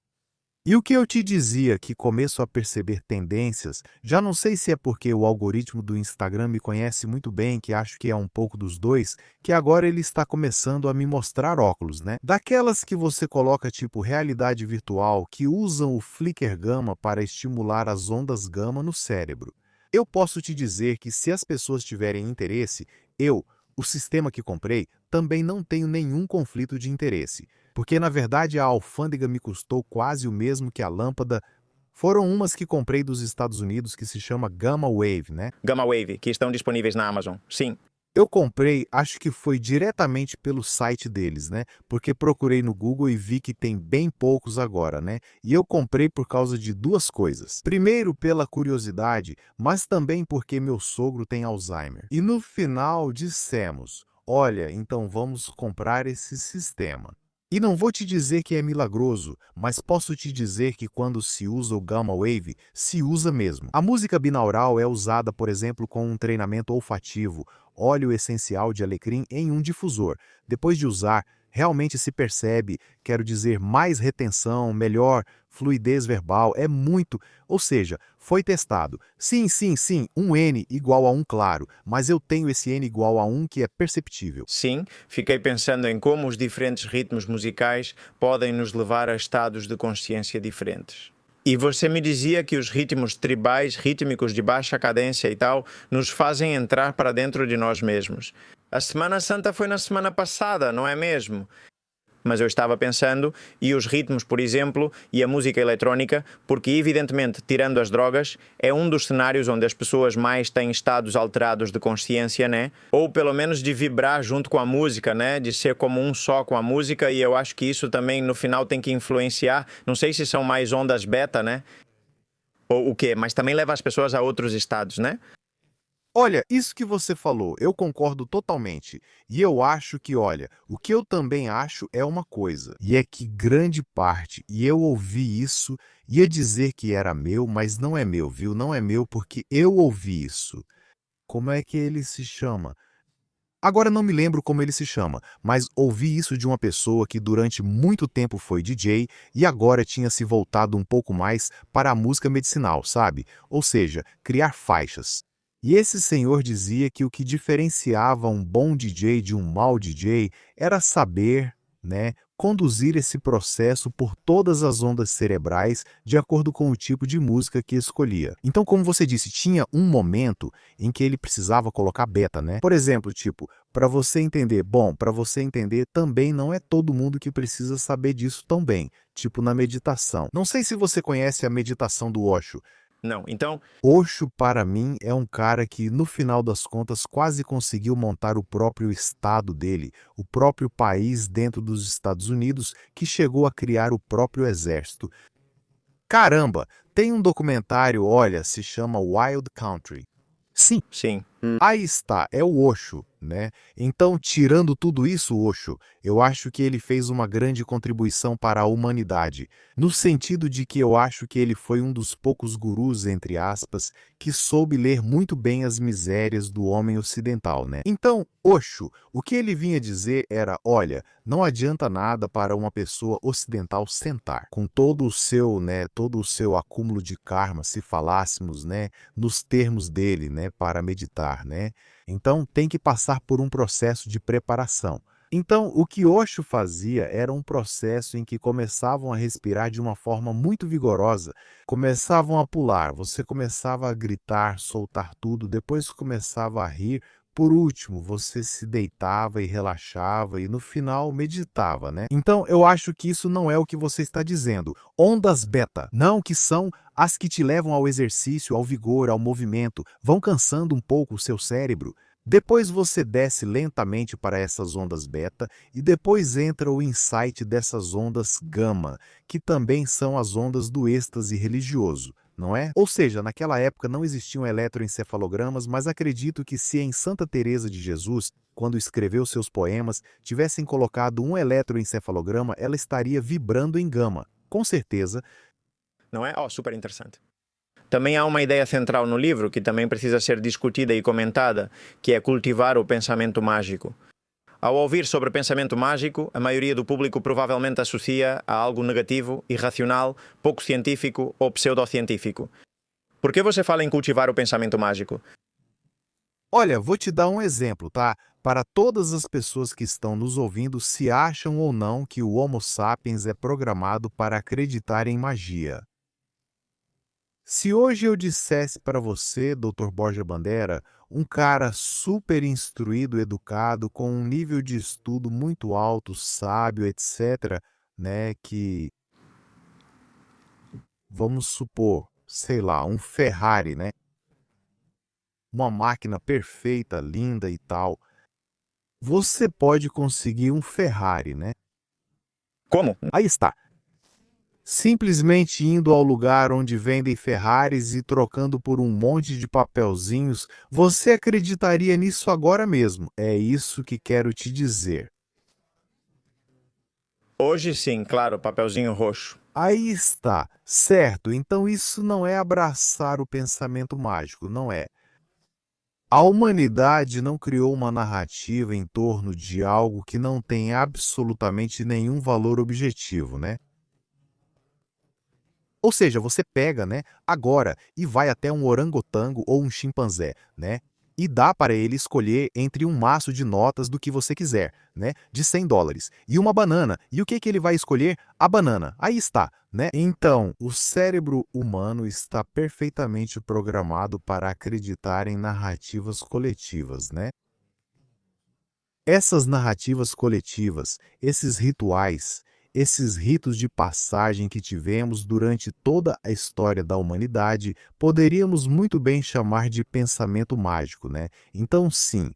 E o que eu te dizia que começo a perceber tendências, já não sei se é porque o algoritmo do Instagram me conhece muito bem, que acho que é um pouco dos dois, que agora ele está começando a me mostrar óculos, né? Daquelas que você coloca tipo realidade virtual, que usam o flicker gama para estimular as ondas gama no cérebro. Eu posso te dizer que se as pessoas tiverem interesse, o sistema que comprei, também não tenho nenhum conflito de interesse. Porque, na verdade, a alfândega me custou quase o mesmo que a lâmpada. Foram umas que comprei dos Estados Unidos que se chama Gamma Wave, né? Gamma Wave, que estão disponíveis na Amazon. Sim. Eu comprei, acho que foi diretamente pelo site deles, né? Porque procurei no Google e vi que tem bem poucos agora, né? E eu comprei por causa de duas coisas. Primeiro, pela curiosidade, mas também porque meu sogro tem Alzheimer. E no final dissemos, olha, então vamos comprar esse sistema. E não vou te dizer que é milagroso, mas posso te dizer que quando se usa o Gamma Wave, se usa mesmo. A música binaural é usada, por exemplo, com um treinamento olfativo, óleo essencial de alecrim em um difusor. Depois de usar, realmente se percebe, quero dizer, mais retenção, melhor fluidez verbal, é muito, ou seja, foi testado. Sim, sim, sim, um N igual a 1, claro, mas eu tenho esse N igual a 1 que é perceptível. Sim, fiquei pensando em como os diferentes ritmos musicais podem nos levar a estados de consciência diferentes. E você me dizia que os ritmos tribais, rítmicos de baixa cadência e tal, nos fazem entrar para dentro de nós mesmos. A Semana Santa foi na semana passada, não é mesmo? Mas eu estava pensando, e os ritmos, por exemplo, e a música eletrónica, porque evidentemente, tirando as drogas, é um dos cenários onde as pessoas mais têm estados alterados de consciência, né? Ou pelo menos de vibrar junto com a música, né? De ser como um só com a música, e eu acho que isso também no final tem que influenciar, não sei se são mais ondas beta, né? Ou o quê, mas também leva as pessoas a outros estados, né? Olha, isso que você falou, eu concordo totalmente. E eu acho que, olha, o que eu também acho é uma coisa, e é que grande parte, e eu ouvi isso, ia dizer que era meu, mas não é meu, viu? Não é meu porque eu ouvi isso. Como é que ele se chama? Agora não me lembro como ele se chama, mas ouvi isso de uma pessoa que durante muito tempo foi DJ e agora tinha se voltado um pouco mais para a música medicinal, sabe? Ou seja, criar faixas. E esse senhor dizia que o que diferenciava um bom DJ de um mau DJ era saber né, conduzir esse processo por todas as ondas cerebrais de acordo com o tipo de música que escolhia. Então, como você disse, tinha um momento em que ele precisava colocar beta, né? Por exemplo, tipo, para você entender, bom, para você entender também não é todo mundo que precisa saber disso tão bem, tipo na meditação. Não sei se você conhece a meditação do Osho. Não. Então, Osho, para mim, é um cara que, no final das contas, quase conseguiu montar o próprio estado dele, o próprio país dentro dos Estados Unidos, que chegou a criar o próprio exército. Caramba, tem um documentário, olha, se chama Wild Country. Sim, sim. aí está, é o Osho, né? Então, tirando tudo isso, Osho, eu acho que ele fez uma grande contribuição para a humanidade, no sentido de que eu acho que ele foi um dos poucos gurus, entre aspas, que soube ler muito bem as misérias do homem ocidental, né? Então, Osho, o que ele vinha dizer era, olha, não adianta nada para uma pessoa ocidental sentar, com todo o seu, né, todo o seu acúmulo de karma, se falássemos, né, nos termos dele, né, para meditar, né? Então, tem que passar por um processo de preparação. Então, o que Osho fazia era um processo em que começavam a respirar de uma forma muito vigorosa, começavam a pular, você começava a gritar, soltar tudo, depois começava a rir, por último, você se deitava e relaxava e no final meditava, né? Então, eu acho que isso não é o que você está dizendo. Ondas beta, não que são as que te levam ao exercício, ao vigor, ao movimento, vão cansando um pouco o seu cérebro. Depois você desce lentamente para essas ondas beta e depois entra o insight dessas ondas gama, que também são as ondas do êxtase religioso, não é? Ou seja, naquela época não existiam eletroencefalogramas, mas acredito que se em Santa Teresa de Jesus, quando escreveu seus poemas, tivessem colocado um eletroencefalograma, ela estaria vibrando em gama. Com certeza. Não é? Oh, super interessante. Também há uma ideia central no livro que também precisa ser discutida e comentada, que é cultivar o pensamento mágico. Ao ouvir sobre pensamento mágico, a maioria do público provavelmente associa a algo negativo, irracional, pouco científico ou pseudocientífico. Por que você fala em cultivar o pensamento mágico? Olha, vou te dar um exemplo, tá? Para todas as pessoas que estão nos ouvindo, se acham ou não que o Homo sapiens é programado para acreditar em magia. Se hoje eu dissesse para você, Dr. Borja Bandeira, um cara super instruído, educado, com um nível de estudo muito alto, sábio, etc., né, que, vamos supor, sei lá, um Ferrari, né, uma máquina perfeita, linda e tal, você pode conseguir um Ferrari, né? Como? Aí está. Simplesmente indo ao lugar onde vendem Ferraris e trocando por um monte de papelzinhos, você acreditaria nisso agora mesmo. É isso que quero te dizer. Hoje sim, claro, papelzinho roxo. Aí está, certo? Então isso não é abraçar o pensamento mágico, não é. A humanidade não criou uma narrativa em torno de algo que não tem absolutamente nenhum valor objetivo, né? Ou seja, você pega, né, agora e vai até um orangotango ou um chimpanzé, né? E dá para ele escolher entre um maço de notas do que você quiser, né, de US$ 100, e uma banana. E o que ele vai escolher? A banana. Aí está, né? Então, o cérebro humano está perfeitamente programado para acreditar em narrativas coletivas, né? Essas narrativas coletivas, esses rituais, esses ritos de passagem que tivemos durante toda a história da humanidade, poderíamos muito bem chamar de pensamento mágico, né? Então, sim.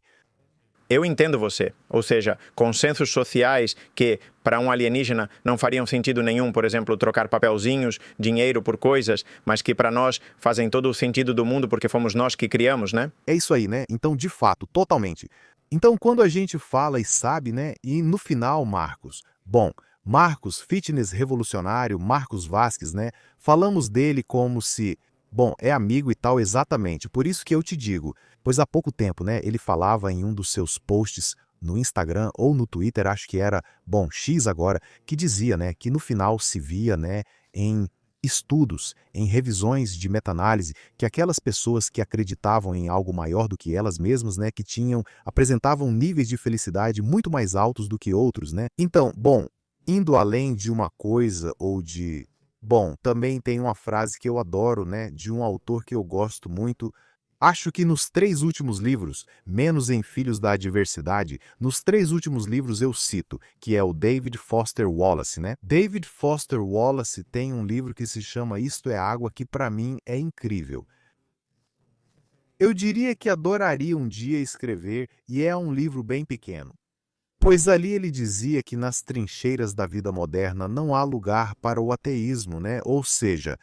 Eu entendo você. Ou seja, consensos sociais que, para um alienígena, não fariam sentido nenhum, por exemplo, trocar papelzinhos, dinheiro por coisas, mas que para nós fazem todo o sentido do mundo porque fomos nós que criamos, né? É isso aí, né? Então, de fato, totalmente. Então, quando a gente fala e sabe, né? E no final, Marcos, bom, Marcos, fitness revolucionário, Marcos Vasques, né? Falamos dele como se, bom, é amigo e tal, exatamente. Por isso que eu te digo, pois há pouco tempo, né? Ele falava em um dos seus posts no Instagram ou no Twitter, acho que era, bom, X agora, que dizia, né? Que no final se via, né? Em estudos, em revisões de meta-análise, que aquelas pessoas que acreditavam em algo maior do que elas mesmas, né, que apresentavam níveis de felicidade muito mais altos do que outros, né? Então, bom, indo além de uma coisa ou de... Bom, também tem uma frase que eu adoro, né, de um autor que eu gosto muito. Acho que nos 3 últimos livros, menos em Filhos da Adversidade, nos 3 últimos livros eu cito, que é o David Foster Wallace, né? David Foster Wallace tem um livro que se chama Isto é Água, que para mim é incrível. Eu diria que adoraria um dia escrever, e é um livro bem pequeno. Pois ali ele dizia que nas trincheiras da vida moderna não há lugar para o ateísmo, né? Ou seja,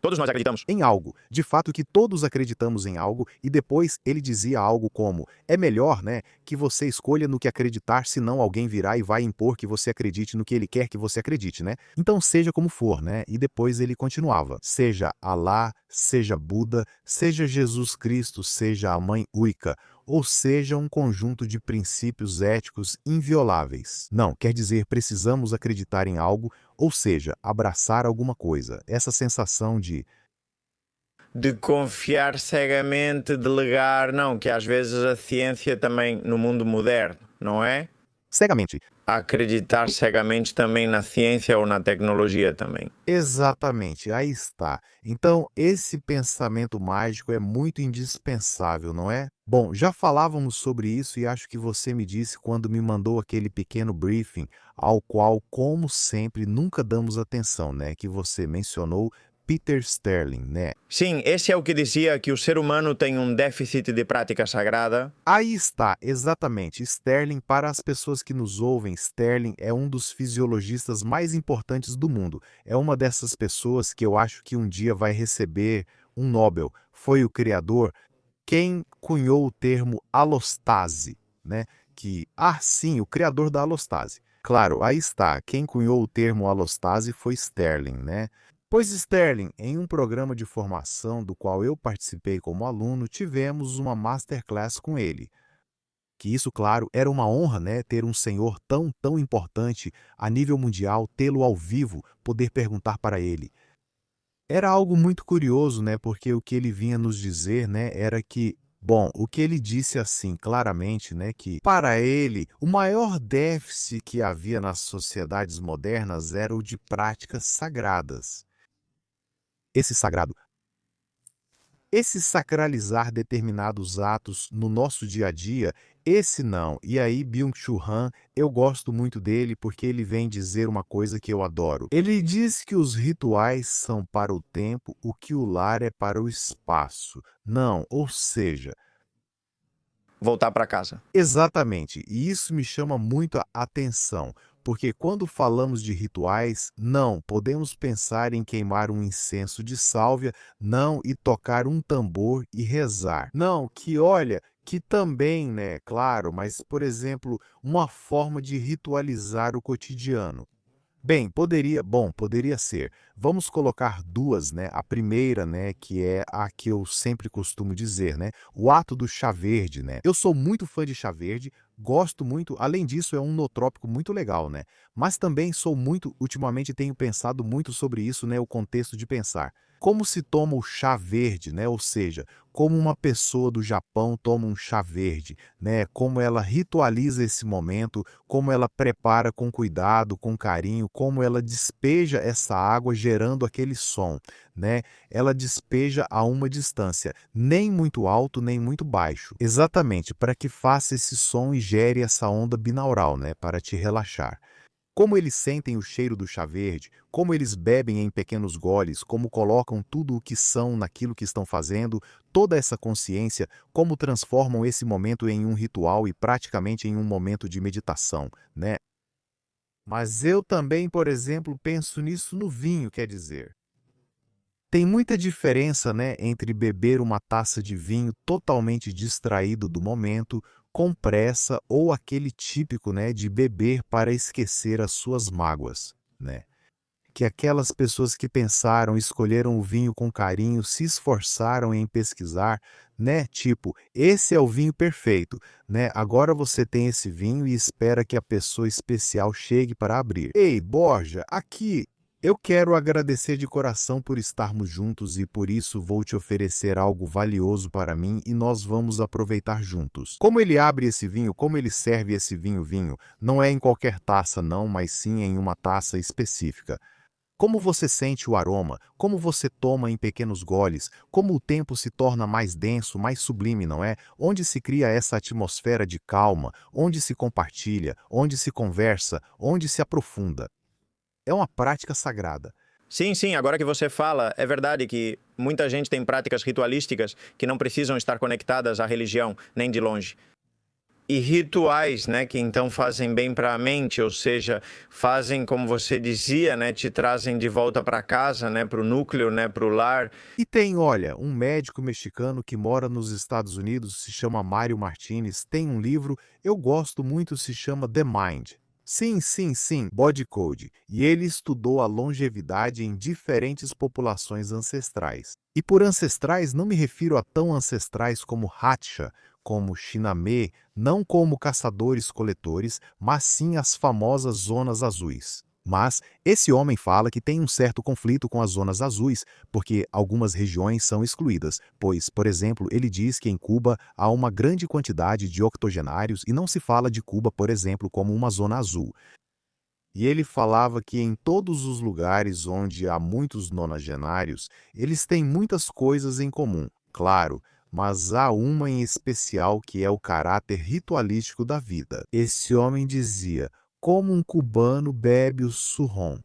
Todos nós acreditamos. em algo. De fato que todos acreditamos em algo, e depois ele dizia algo como: é melhor, né, que você escolha no que acreditar, senão alguém virá e vai impor que você acredite no que ele quer que você acredite, né? Então seja como for, né? E depois ele continuava: seja Alá, seja Buda, seja Jesus Cristo, seja a mãe Wicca, ou seja um conjunto de princípios éticos invioláveis. Não, quer dizer, precisamos acreditar em algo, ou seja, abraçar alguma coisa. Essa sensação De confiar cegamente, delegar, não, que às vezes a ciência também, no mundo moderno, não é? cegamente. Acreditar cegamente também na ciência ou na tecnologia também. Exatamente, aí está. Então, esse pensamento mágico é muito indispensável, não é? Bom, já falávamos sobre isso e acho que você me disse quando me mandou aquele pequeno briefing, ao qual, como sempre, nunca damos atenção, né? Que você mencionou Peter Sterling, né? Sim, esse é o que dizia que o ser humano tem um déficit de prática sagrada. Aí está, exatamente. Sterling, para as pessoas que nos ouvem, Sterling é um dos fisiologistas mais importantes do mundo. É uma dessas pessoas que eu acho que um dia vai receber um Nobel. Foi o criador quem cunhou o termo alostase, né? Sim, o criador da alostase. Claro, aí está. Quem cunhou o termo alostase foi Sterling, né? Pois Sterling, em um programa de formação do qual eu participei como aluno, tivemos uma masterclass com ele. Que isso, claro, era uma honra, né, ter um senhor tão importante a nível mundial, tê-lo ao vivo, poder perguntar para ele. Era algo muito curioso, né, porque o que ele vinha nos dizer, né, era que, bom, o que ele disse assim claramente, né, que para ele o maior déficit que havia nas sociedades modernas era o de práticas sagradas. Esse sagrado, esse sacralizar determinados atos no nosso dia a dia, esse não. E aí, Byung-Chul Han, eu gosto muito dele porque ele vem dizer uma coisa que eu adoro. Ele diz que os rituais são para o tempo, o que o lar é para o espaço. Não, ou seja, Voltar para casa. exatamente, e isso me chama muito a atenção, porque quando falamos de rituais, não podemos pensar em queimar um incenso de sálvia, não, e tocar um tambor e rezar. Não, que olha, que também, né, claro, mas, por exemplo, uma forma de ritualizar o cotidiano. Bem, poderia ser. Vamos colocar duas, né? A primeira, né, que é a que eu sempre costumo dizer, né? O ato do chá verde, né? Eu sou muito fã de chá verde, gosto muito, além disso é um nootrópico muito legal, né? Mas também ultimamente tenho pensado muito sobre isso, né, o contexto de pensar. Como se toma o chá verde, né? Ou seja, como uma pessoa do Japão toma um chá verde, né? Como ela ritualiza esse momento, como ela prepara com cuidado, com carinho, como ela despeja essa água gerando aquele som, né? Ela despeja a uma distância, nem muito alto, nem muito baixo. Exatamente, para que faça esse som e gere essa onda binaural, né? Para te relaxar. Como eles sentem o cheiro do chá verde, como eles bebem em pequenos goles, como colocam tudo o que são naquilo que estão fazendo, toda essa consciência, como transformam esse momento em um ritual e praticamente em um momento de meditação, né? Mas eu também, por exemplo, penso nisso no vinho, quer dizer. Tem muita diferença, né, entre beber uma taça de vinho totalmente distraído do momento, com pressa, ou aquele típico, né, de beber para esquecer as suas mágoas, né? Que aquelas pessoas que pensaram, escolheram o vinho com carinho, se esforçaram em pesquisar, né? Tipo, esse é o vinho perfeito, né? Agora você tem esse vinho e espera que a pessoa especial chegue para abrir. Ei, Borja, aqui. Eu quero agradecer de coração por estarmos juntos e por isso vou te oferecer algo valioso para mim e nós vamos aproveitar juntos. Como ele abre esse vinho, como ele serve esse vinho, não é em qualquer taça não, mas sim em uma taça específica. Como você sente o aroma, como você toma em pequenos goles, como o tempo se torna mais denso, mais sublime, não é? Onde se cria essa atmosfera de calma, onde se compartilha, onde se conversa, onde se aprofunda. É uma prática sagrada. Sim, sim, agora que você fala, é verdade que muita gente tem práticas ritualísticas que não precisam estar conectadas à religião, nem de longe. E rituais, né, que então fazem bem para a mente, ou seja, fazem, como você dizia, né, te trazem de volta para casa, né, para o núcleo, né, para o lar. E tem, olha, um médico mexicano que mora nos Estados Unidos, se chama Mário Martinez, tem um livro, eu gosto muito, se chama The Mind. Sim, Body Code. E ele estudou a longevidade em diferentes populações ancestrais. E por ancestrais não me refiro a tão ancestrais como Hatcha, como Shinamé, não como caçadores-coletores, mas sim as famosas zonas azuis. Mas esse homem fala que tem um certo conflito com as zonas azuis, porque algumas regiões são excluídas, pois, por exemplo, ele diz que em Cuba há uma grande quantidade de octogenários e não se fala de Cuba, por exemplo, como uma zona azul. E ele falava que em todos os lugares onde há muitos nonagenários, eles têm muitas coisas em comum, claro, mas há uma em especial que é o caráter ritualístico da vida. Esse homem dizia: como um cubano bebe o surrom.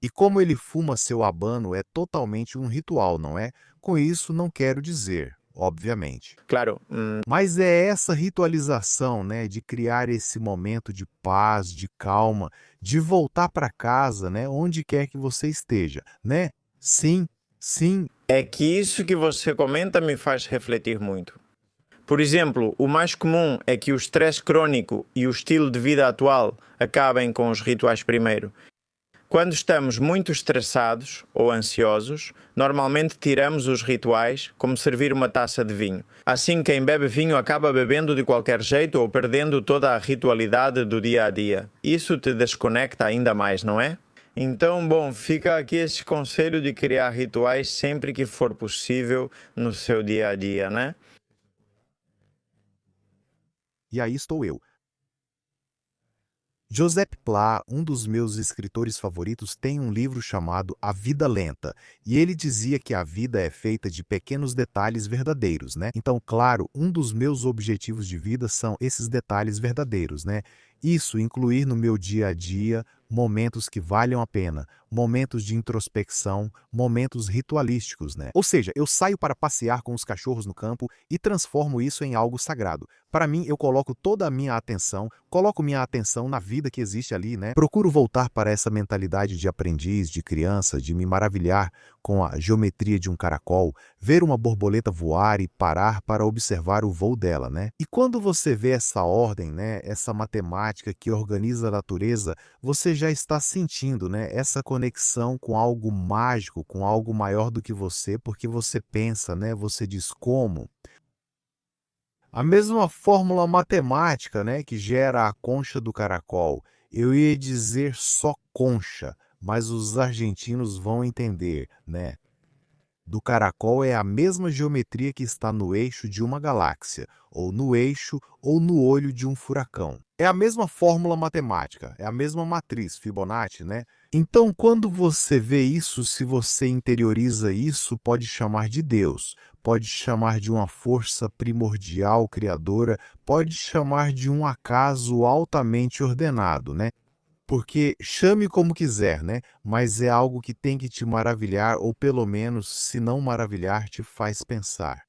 E como ele fuma seu habano é totalmente um ritual, não é? Com isso não quero dizer, obviamente. Claro, Mas é essa ritualização, né, de criar esse momento de paz, de calma, de voltar para casa, né, onde quer que você esteja, né? Sim, é que isso que você comenta me faz refletir muito. Por exemplo, o mais comum é que o estresse crônico e o estilo de vida atual acabem com os rituais primeiro. Quando estamos muito estressados ou ansiosos, normalmente tiramos os rituais, como servir uma taça de vinho. Assim, quem bebe vinho acaba bebendo de qualquer jeito ou perdendo toda a ritualidade do dia a dia. Isso te desconecta ainda mais, não é? Então, bom, fica aqui esse conselho de criar rituais sempre que for possível no seu dia a dia, né? e aí estou eu. Josep Pla, um dos meus escritores favoritos, tem um livro chamado A Vida Lenta, e ele dizia que a vida é feita de pequenos detalhes verdadeiros, né? Então, claro, um dos meus objetivos de vida são esses detalhes verdadeiros, né? Isso incluir no meu dia a dia momentos que valham a pena, momentos de introspecção, momentos ritualísticos, né? Ou seja, eu saio para passear com os cachorros no campo e transformo isso em algo sagrado. Para mim, eu coloco toda a minha atenção, coloco minha atenção na vida que existe ali, né? Procuro voltar para essa mentalidade de aprendiz, de criança, de me maravilhar com a geometria de um caracol, ver uma borboleta voar e parar para observar o voo dela, né? E quando você vê essa ordem, né, essa matemática que organiza a natureza, você já está sentindo, né, essa conexão com algo mágico, com algo maior do que você, porque você pensa, né, você diz como. A mesma fórmula matemática, né, que gera a concha do caracol. Eu ia dizer só concha, mas os argentinos vão entender, né? Do caracol é a mesma geometria que está no eixo de uma galáxia, ou no eixo ou no olho de um furacão. É a mesma fórmula matemática, é a mesma matriz Fibonacci, né? Então, quando você vê isso, se você interioriza isso, pode chamar de Deus, pode chamar de uma força primordial criadora, pode chamar de um acaso altamente ordenado, né? Porque chame como quiser, né? Mas é algo que tem que te maravilhar, ou pelo menos, se não maravilhar, te faz pensar.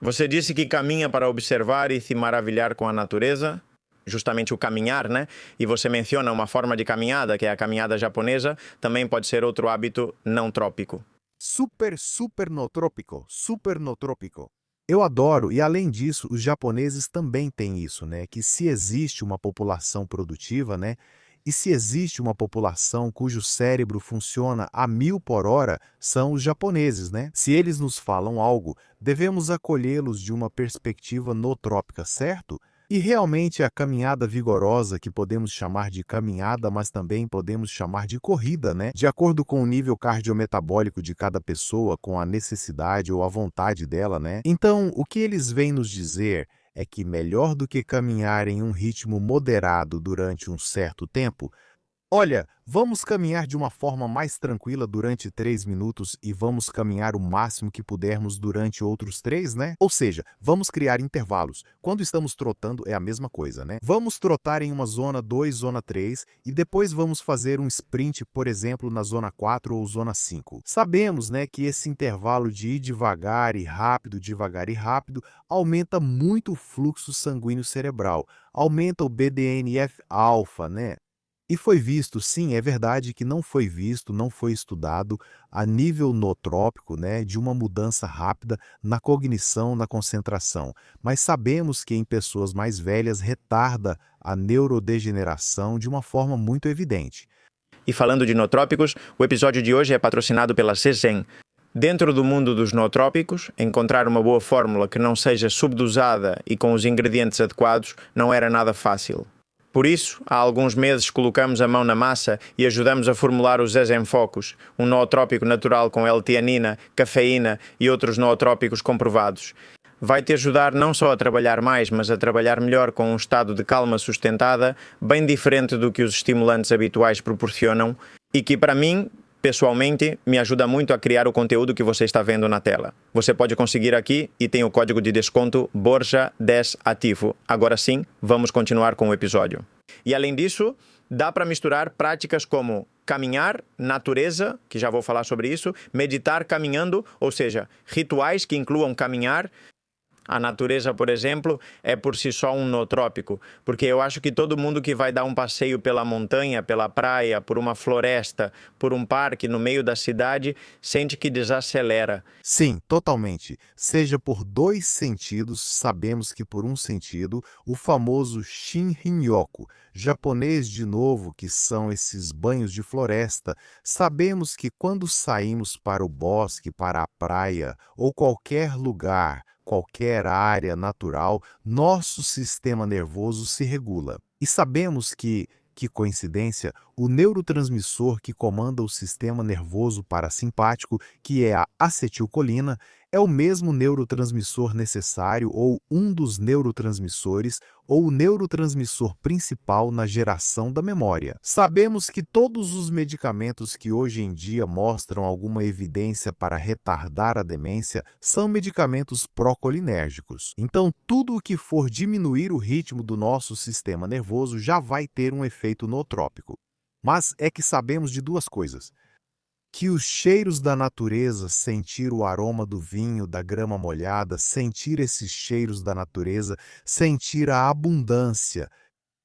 Você disse que caminha para observar e se maravilhar com a natureza, justamente o caminhar, né? E você menciona uma forma de caminhada, que é a caminhada japonesa, também pode ser outro hábito não trópico. Super notrópico. Eu adoro, e além disso, os japoneses também têm isso, né? Que se existe uma população produtiva, né? E se existe uma população cujo cérebro funciona a 1000 por hora, são os japoneses, né? Se eles nos falam algo, devemos acolhê-los de uma perspectiva notrópica, certo? E realmente a caminhada vigorosa, que podemos chamar de caminhada, mas também podemos chamar de corrida, né? De acordo com o nível cardiometabólico de cada pessoa, com a necessidade ou a vontade dela, né? Então, o que eles vêm nos dizer é que melhor do que caminhar em um ritmo moderado durante um certo tempo, olha, vamos caminhar de uma forma mais tranquila durante 3 minutos e vamos caminhar o máximo que pudermos durante outros 3, né? Ou seja, vamos criar intervalos. Quando estamos trotando é a mesma coisa, né? Vamos trotar em uma zona 2, zona 3 e depois vamos fazer um sprint, por exemplo, na zona 4 ou zona 5. Sabemos, né, que esse intervalo de ir devagar e rápido, aumenta muito o fluxo sanguíneo cerebral, aumenta o BDNF-alfa, né? E foi visto, sim, é verdade que não foi visto, não foi estudado a nível nootrópico, né, de uma mudança rápida na cognição, na concentração. Mas sabemos que em pessoas mais velhas retarda a neurodegeneração de uma forma muito evidente. E falando de nootrópicos, o episódio de hoje é patrocinado pela CZEN. Dentro do mundo dos nootrópicos, encontrar uma boa fórmula que não seja subdosada e com os ingredientes adequados não era nada fácil. Por isso, há alguns meses colocamos a mão na massa e ajudamos a formular o ZZEN Focus, um nootrópico natural com L-teanina, cafeína e outros nootrópicos comprovados. Vai te ajudar não só a trabalhar mais, mas a trabalhar melhor com um estado de calma sustentada, bem diferente do que os estimulantes habituais proporcionam e que, para mim, pessoalmente, me ajuda muito a criar o conteúdo que você está vendo na tela. Você pode conseguir aqui e tem o código de desconto BORJA10 ativo. Agora sim, vamos continuar com o episódio. E além disso, dá para misturar práticas como caminhar, natureza, que já vou falar sobre isso, meditar caminhando, ou seja, rituais que incluam caminhar. A natureza, por exemplo, é por si só um nootrópico, porque eu acho que todo mundo que vai dar um passeio pela montanha, pela praia, por uma floresta, por um parque no meio da cidade, sente que desacelera. Sim, totalmente. Seja por 2 sentidos, sabemos que por um sentido, o famoso Shin-Ryoku, japonês de novo, que são esses banhos de floresta, sabemos que quando saímos para o bosque, para a praia ou qualquer lugar, qualquer área natural, nosso sistema nervoso se regula. E sabemos que coincidência, o neurotransmissor que comanda o sistema nervoso parasimpático, que é a acetilcolina, é o mesmo neurotransmissor necessário ou um dos neurotransmissores ou o neurotransmissor principal na geração da memória. Sabemos que todos os medicamentos que hoje em dia mostram alguma evidência para retardar a demência são medicamentos procolinérgicos. Então, tudo o que for diminuir o ritmo do nosso sistema nervoso já vai ter um efeito nootrópico. Mas é que sabemos de 2 coisas: que os cheiros da natureza, sentir o aroma do vinho, da grama molhada, sentir esses cheiros da natureza, sentir a abundância,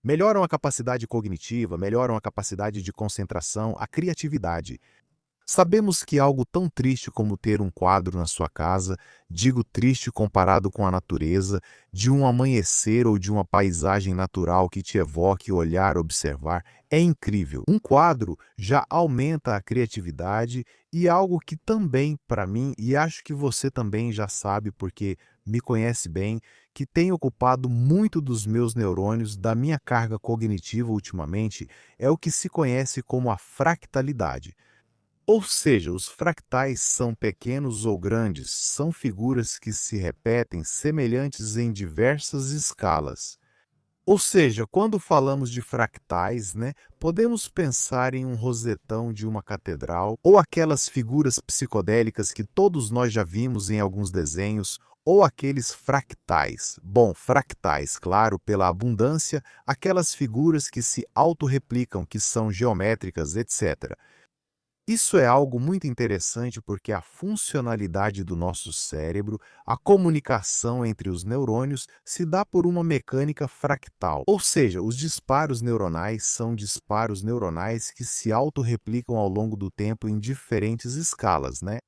melhoram a capacidade cognitiva, melhoram a capacidade de concentração, a criatividade. Sabemos que algo tão triste como ter um quadro na sua casa, digo triste comparado com a natureza, de um amanhecer ou de uma paisagem natural que te evoque olhar, observar, é incrível. Um quadro já aumenta a criatividade e algo que também, para mim, e acho que você também já sabe porque me conhece bem, que tem ocupado muito dos meus neurônios, da minha carga cognitiva ultimamente, é o que se conhece como a fractalidade. Ou seja, os fractais são pequenos ou grandes, são figuras que se repetem, semelhantes em diversas escalas. Ou seja, quando falamos de fractais, né, podemos pensar em um rosetão de uma catedral, ou aquelas figuras psicodélicas que todos nós já vimos em alguns desenhos, ou aqueles fractais. Bom, fractais, claro, pela abundância, aquelas figuras que se autorreplicam, que são geométricas, etc. Isso é algo muito interessante porque a funcionalidade do nosso cérebro, a comunicação entre os neurônios, se dá por uma mecânica fractal. Ou seja, os disparos neuronais são disparos neuronais que se autorreplicam ao longo do tempo em diferentes escalas, né?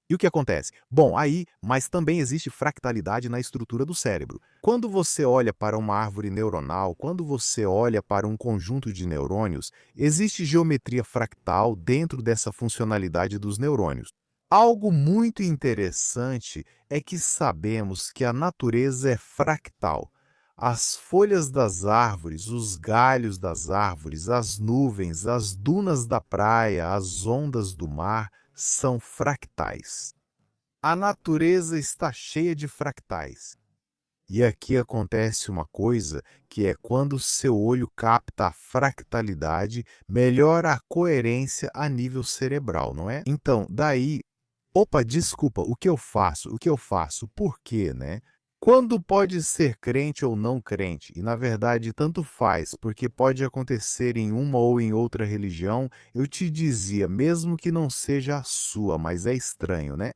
E o que acontece? Bom, mas também existe fractalidade na estrutura do cérebro. Quando você olha para uma árvore neuronal, quando você olha para um conjunto de neurônios, existe geometria fractal dentro dessa funcionalidade dos neurônios. Algo muito interessante é que sabemos que a natureza é fractal. As folhas das árvores, os galhos das árvores, as nuvens, as dunas da praia, as ondas do mar são fractais. A natureza está cheia de fractais. E aqui acontece uma coisa que é quando seu olho capta a fractalidade, melhora a coerência a nível cerebral, não é? Então, daí, opa, desculpa, o que eu faço? O que eu faço? Por quê, né? Quando pode ser crente ou não crente, e na verdade tanto faz, porque pode acontecer em uma ou em outra religião, eu te dizia, mesmo que não seja a sua, mas é estranho, né?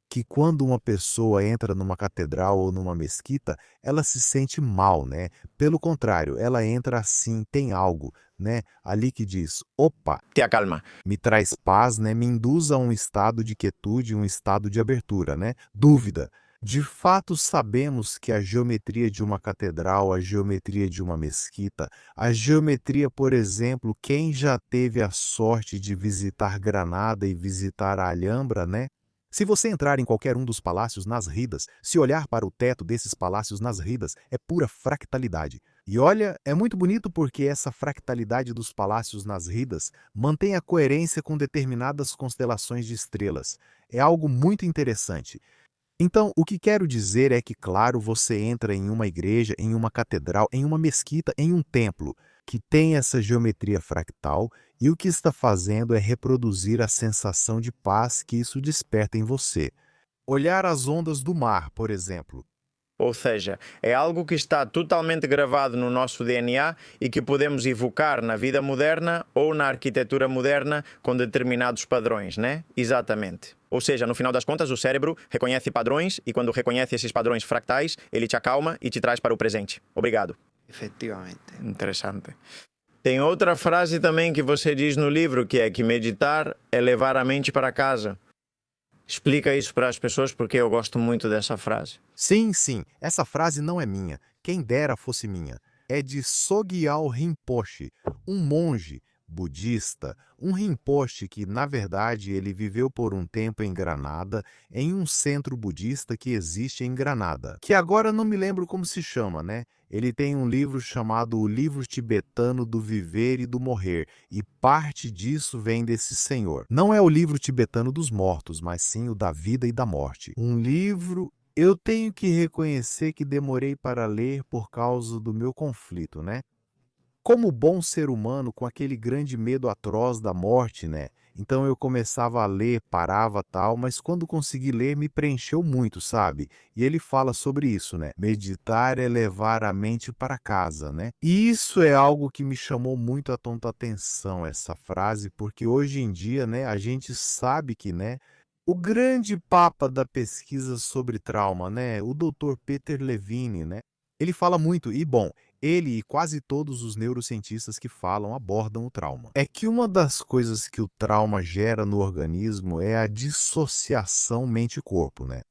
Que quando uma pessoa entra numa catedral ou numa mesquita, ela se sente mal, né? Pelo contrário, ela entra assim, tem algo, né? Ali que diz, opa, Te acalma. me traz paz, né? Me induz a um estado de quietude, um estado de abertura, né? Dúvida. De fato, sabemos que a geometria de uma catedral, a geometria de uma mesquita, a geometria, por exemplo, quem já teve a sorte de visitar Granada e visitar a Alhambra, né? Se você entrar em qualquer um dos palácios nas ridas, se olhar para o teto desses palácios nas ridas, é pura fractalidade. E olha, é muito bonito porque essa fractalidade dos palácios nas ridas mantém a coerência com determinadas constelações de estrelas. É algo muito interessante. Então, o que quero dizer é que, claro, você entra em uma igreja, em uma catedral, em uma mesquita, em um templo, que tem essa geometria fractal, e o que está fazendo é reproduzir a sensação de paz que isso desperta em você. Olhar as ondas do mar, por exemplo. Ou seja, é algo que está totalmente gravado no nosso DNA e que podemos evocar na vida moderna ou na arquitetura moderna com determinados padrões, né? Exatamente. Ou seja, no final das contas, o cérebro reconhece padrões e quando reconhece esses padrões fractais, ele te acalma e te traz para o presente. Obrigado. Efectivamente. Interessante. Tem outra frase também que você diz no livro, que é que meditar é levar a mente para casa. Explica isso para as pessoas porque eu gosto muito dessa frase. Sim, sim, essa frase não é minha. Quem dera fosse minha. É de Sogyal Rinpoche, um monge budista, um Rinpoche que, na verdade, ele viveu por um tempo em Granada, em um centro budista que existe em Granada, que agora não me lembro como se chama, né? Ele tem um livro chamado O Livro Tibetano do Viver e do Morrer, e parte disso vem desse senhor. Não é o livro tibetano dos mortos, mas sim o da vida e da morte. Um livro. Eu tenho que reconhecer que demorei para ler por causa do meu conflito, né? Como bom ser humano com aquele grande medo atroz da morte, né? Então eu começava a ler, parava tal, mas quando consegui ler me preencheu muito, sabe? E ele fala sobre isso, né? Meditar é levar a mente para casa, né? E isso é algo que me chamou muito a tonta atenção, essa frase, porque hoje em dia, né, a gente sabe que, né, o grande papa da pesquisa sobre trauma, né, o Dr. Peter Levine, né, ele fala muito, e bom, ele e quase todos os neurocientistas que falam abordam o trauma. É que uma das coisas que o trauma gera no organismo é a dissociação mente-corpo, né?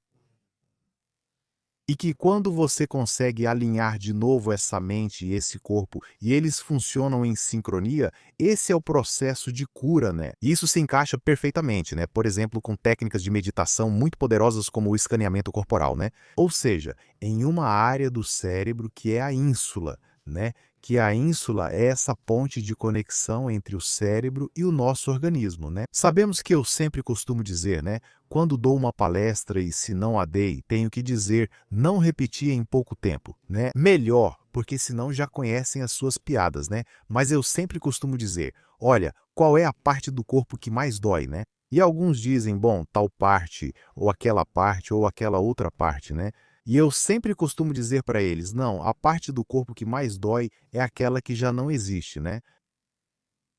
E que quando você consegue alinhar de novo essa mente e esse corpo, e eles funcionam em sincronia, esse é o processo de cura, né? E isso se encaixa perfeitamente, né? Por exemplo, com técnicas de meditação muito poderosas como o escaneamento corporal, né? Ou seja, em uma área do cérebro que é a ínsula, né? Que a ínsula é essa ponte de conexão entre o cérebro e o nosso organismo, né? Sabemos que eu sempre costumo dizer, né? Quando dou uma palestra e se não a dei, tenho que dizer, não repetir em pouco tempo, né? Melhor, porque senão já conhecem as suas piadas, né? Mas eu sempre costumo dizer, olha, qual é a parte do corpo que mais dói, né? E alguns dizem, bom, tal parte, ou aquela outra parte, né? E eu sempre costumo dizer para eles, não, a parte do corpo que mais dói é aquela que já não existe, né?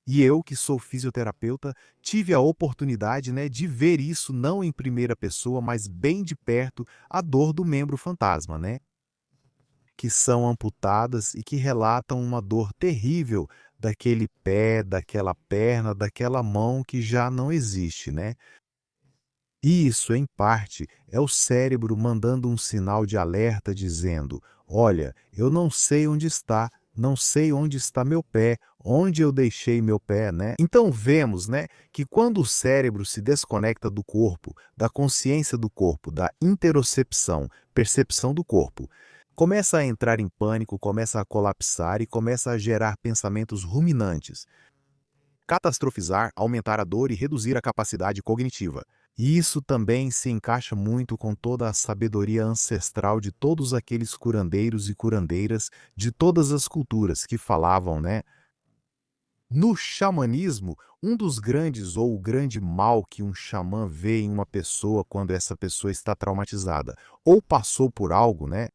E eu, que sou fisioterapeuta, tive a oportunidade, né, de ver isso não em primeira pessoa, mas bem de perto, a dor do membro fantasma, né? Que são amputadas e que relatam uma dor terrível daquele pé, daquela perna, daquela mão que já não existe, né? E isso, em parte, é o cérebro mandando um sinal de alerta dizendo, olha, eu não sei onde está, não sei onde está meu pé, onde eu deixei meu pé, né? Então vemos, né, que quando o cérebro se desconecta do corpo, da consciência do corpo, da interocepção, percepção do corpo, Começa a entrar em pânico, começa a colapsar e começa a gerar pensamentos ruminantes. Catastrofizar, aumentar a dor e reduzir a capacidade cognitiva. E isso também se encaixa muito com toda a sabedoria ancestral de todos aqueles curandeiros e curandeiras de todas as culturas que falavam, né? No xamanismo, um dos grandes ou o grande mal que um xamã vê em uma pessoa quando essa pessoa está traumatizada ou passou por algo, né?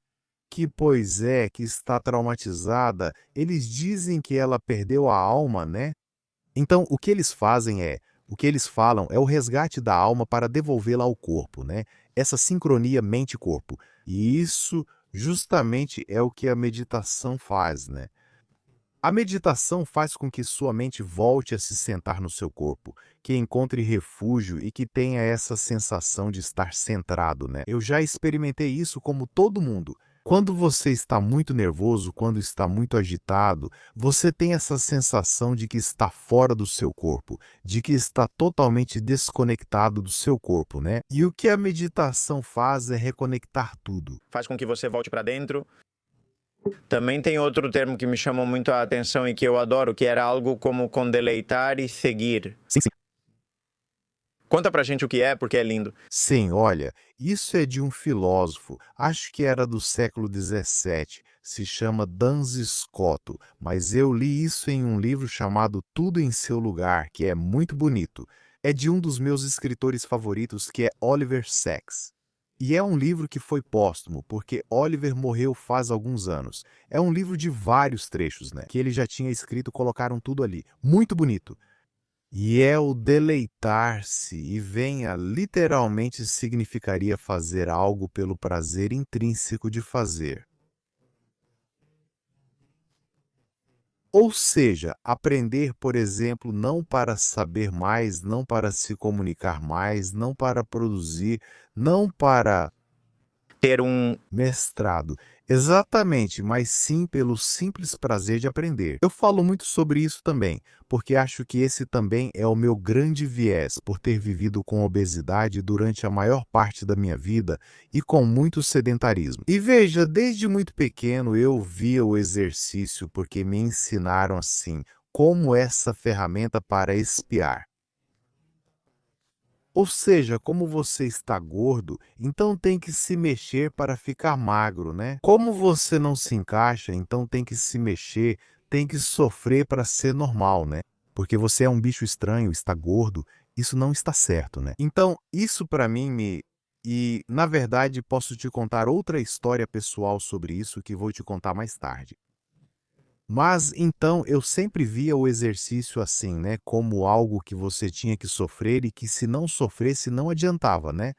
Que, pois é, que está traumatizada, eles dizem que ela perdeu a alma, né? Então, o que eles falam é o resgate da alma para devolvê-la ao corpo, né? Essa sincronia mente-corpo. E isso justamente é o que a meditação faz, né? A meditação faz com que sua mente volte a se sentar no seu corpo, que encontre refúgio e que tenha essa sensação de estar centrado, né? Eu já experimentei isso como todo mundo. Quando você está muito nervoso, quando está muito agitado, você tem essa sensação de que está fora do seu corpo, de que está totalmente desconectado do seu corpo, né? E o que a meditação faz é reconectar tudo. Faz com que você volte para dentro. Também tem outro termo que me chamou muito a atenção e que eu adoro, que era algo como condeleitar e seguir. Sim, sim. Conta pra gente o que é, porque é lindo. Sim, olha, isso é de um filósofo, acho que era do século XVII, se chama Duns Scotus, mas eu li isso em um livro chamado Tudo em Seu Lugar, que é muito bonito. É de um dos meus escritores favoritos, que é Oliver Sacks. E é um livro que foi póstumo, porque Oliver morreu faz alguns anos. É um livro de vários trechos, né? Que ele já tinha escrito, colocaram tudo ali. Muito bonito. E é o deleitar-se, e venha, literalmente significaria fazer algo pelo prazer intrínseco de fazer. Ou seja, aprender, por exemplo, não para saber mais, não para se comunicar mais, não para produzir, não para Ter um. mestrado. Exatamente, mas sim pelo simples prazer de aprender. Eu falo muito sobre isso também, porque acho que esse também é o meu grande viés por ter vivido com obesidade durante a maior parte da minha vida e com muito sedentarismo. E veja, desde muito pequeno eu via o exercício porque me ensinaram assim, como essa ferramenta para espiar. Ou seja, como você está gordo, então tem que se mexer para ficar magro, né? Como você não se encaixa, então tem que se mexer, tem que sofrer para ser normal, né? Porque você é um bicho estranho, está gordo, isso não está certo, né? Então, isso para mim me. E, na verdade, posso te contar outra história pessoal sobre isso que vou te contar mais tarde. Mas então eu sempre via o exercício assim, né, como algo que você tinha que sofrer e que se não sofresse não adiantava, né?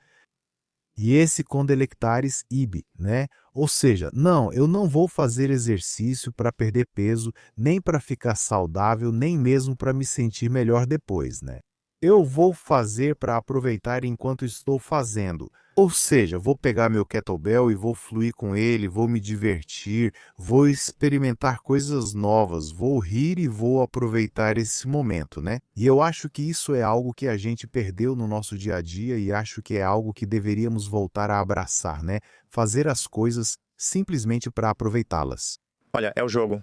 E esse condelectares ibi, né? Ou seja, não, eu não vou fazer exercício para perder peso, nem para ficar saudável, nem mesmo para me sentir melhor depois, né? Eu vou fazer para aproveitar enquanto estou fazendo. Ou seja, vou pegar meu kettlebell e vou fluir com ele, vou me divertir, vou experimentar coisas novas, vou rir e vou aproveitar esse momento, né? E eu acho que isso é algo que a gente perdeu no nosso dia a dia e acho que é algo que deveríamos voltar a abraçar, né? Fazer as coisas simplesmente para aproveitá-las. Olha, é o jogo.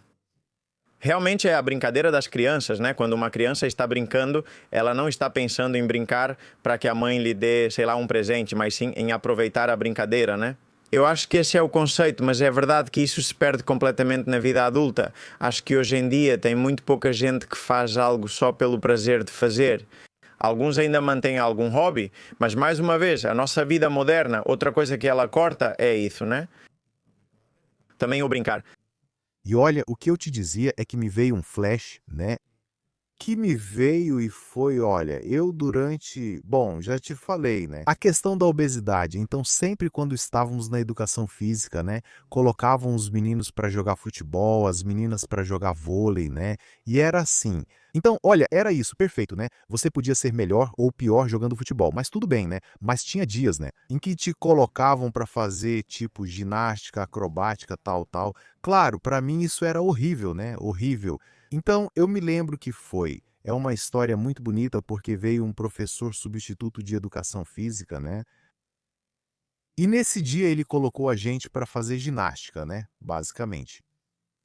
Realmente é a brincadeira das crianças, né? Quando uma criança está brincando, ela não está pensando em brincar para que a mãe lhe dê, sei lá, um presente, mas sim em aproveitar a brincadeira, né? Eu acho que esse é o conceito, mas é verdade que isso se perde completamente na vida adulta. Acho que hoje em dia tem muito pouca gente que faz algo só pelo prazer de fazer. Alguns ainda mantêm algum hobby, mas mais uma vez, a nossa vida moderna, outra coisa que ela corta é isso, né? Também o brincar. E olha, o que eu te dizia é que me veio um flash, né? Que me veio e foi, olha, eu durante, bom, já te falei, né? A questão da obesidade. Então, sempre quando estávamos na educação física, né, colocavam os meninos para jogar futebol, as meninas para jogar vôlei, né? E era assim. Então, olha, era isso, perfeito, né? Você podia ser melhor ou pior jogando futebol, mas tudo bem, né? Mas tinha dias, né, em que te colocavam para fazer tipo ginástica, acrobática, tal, tal. Claro, para mim isso era horrível, né? Horrível. Então, eu me lembro que foi. É uma história muito bonita porque veio um professor substituto de educação física, né? E nesse dia ele colocou a gente para fazer ginástica, né? Basicamente.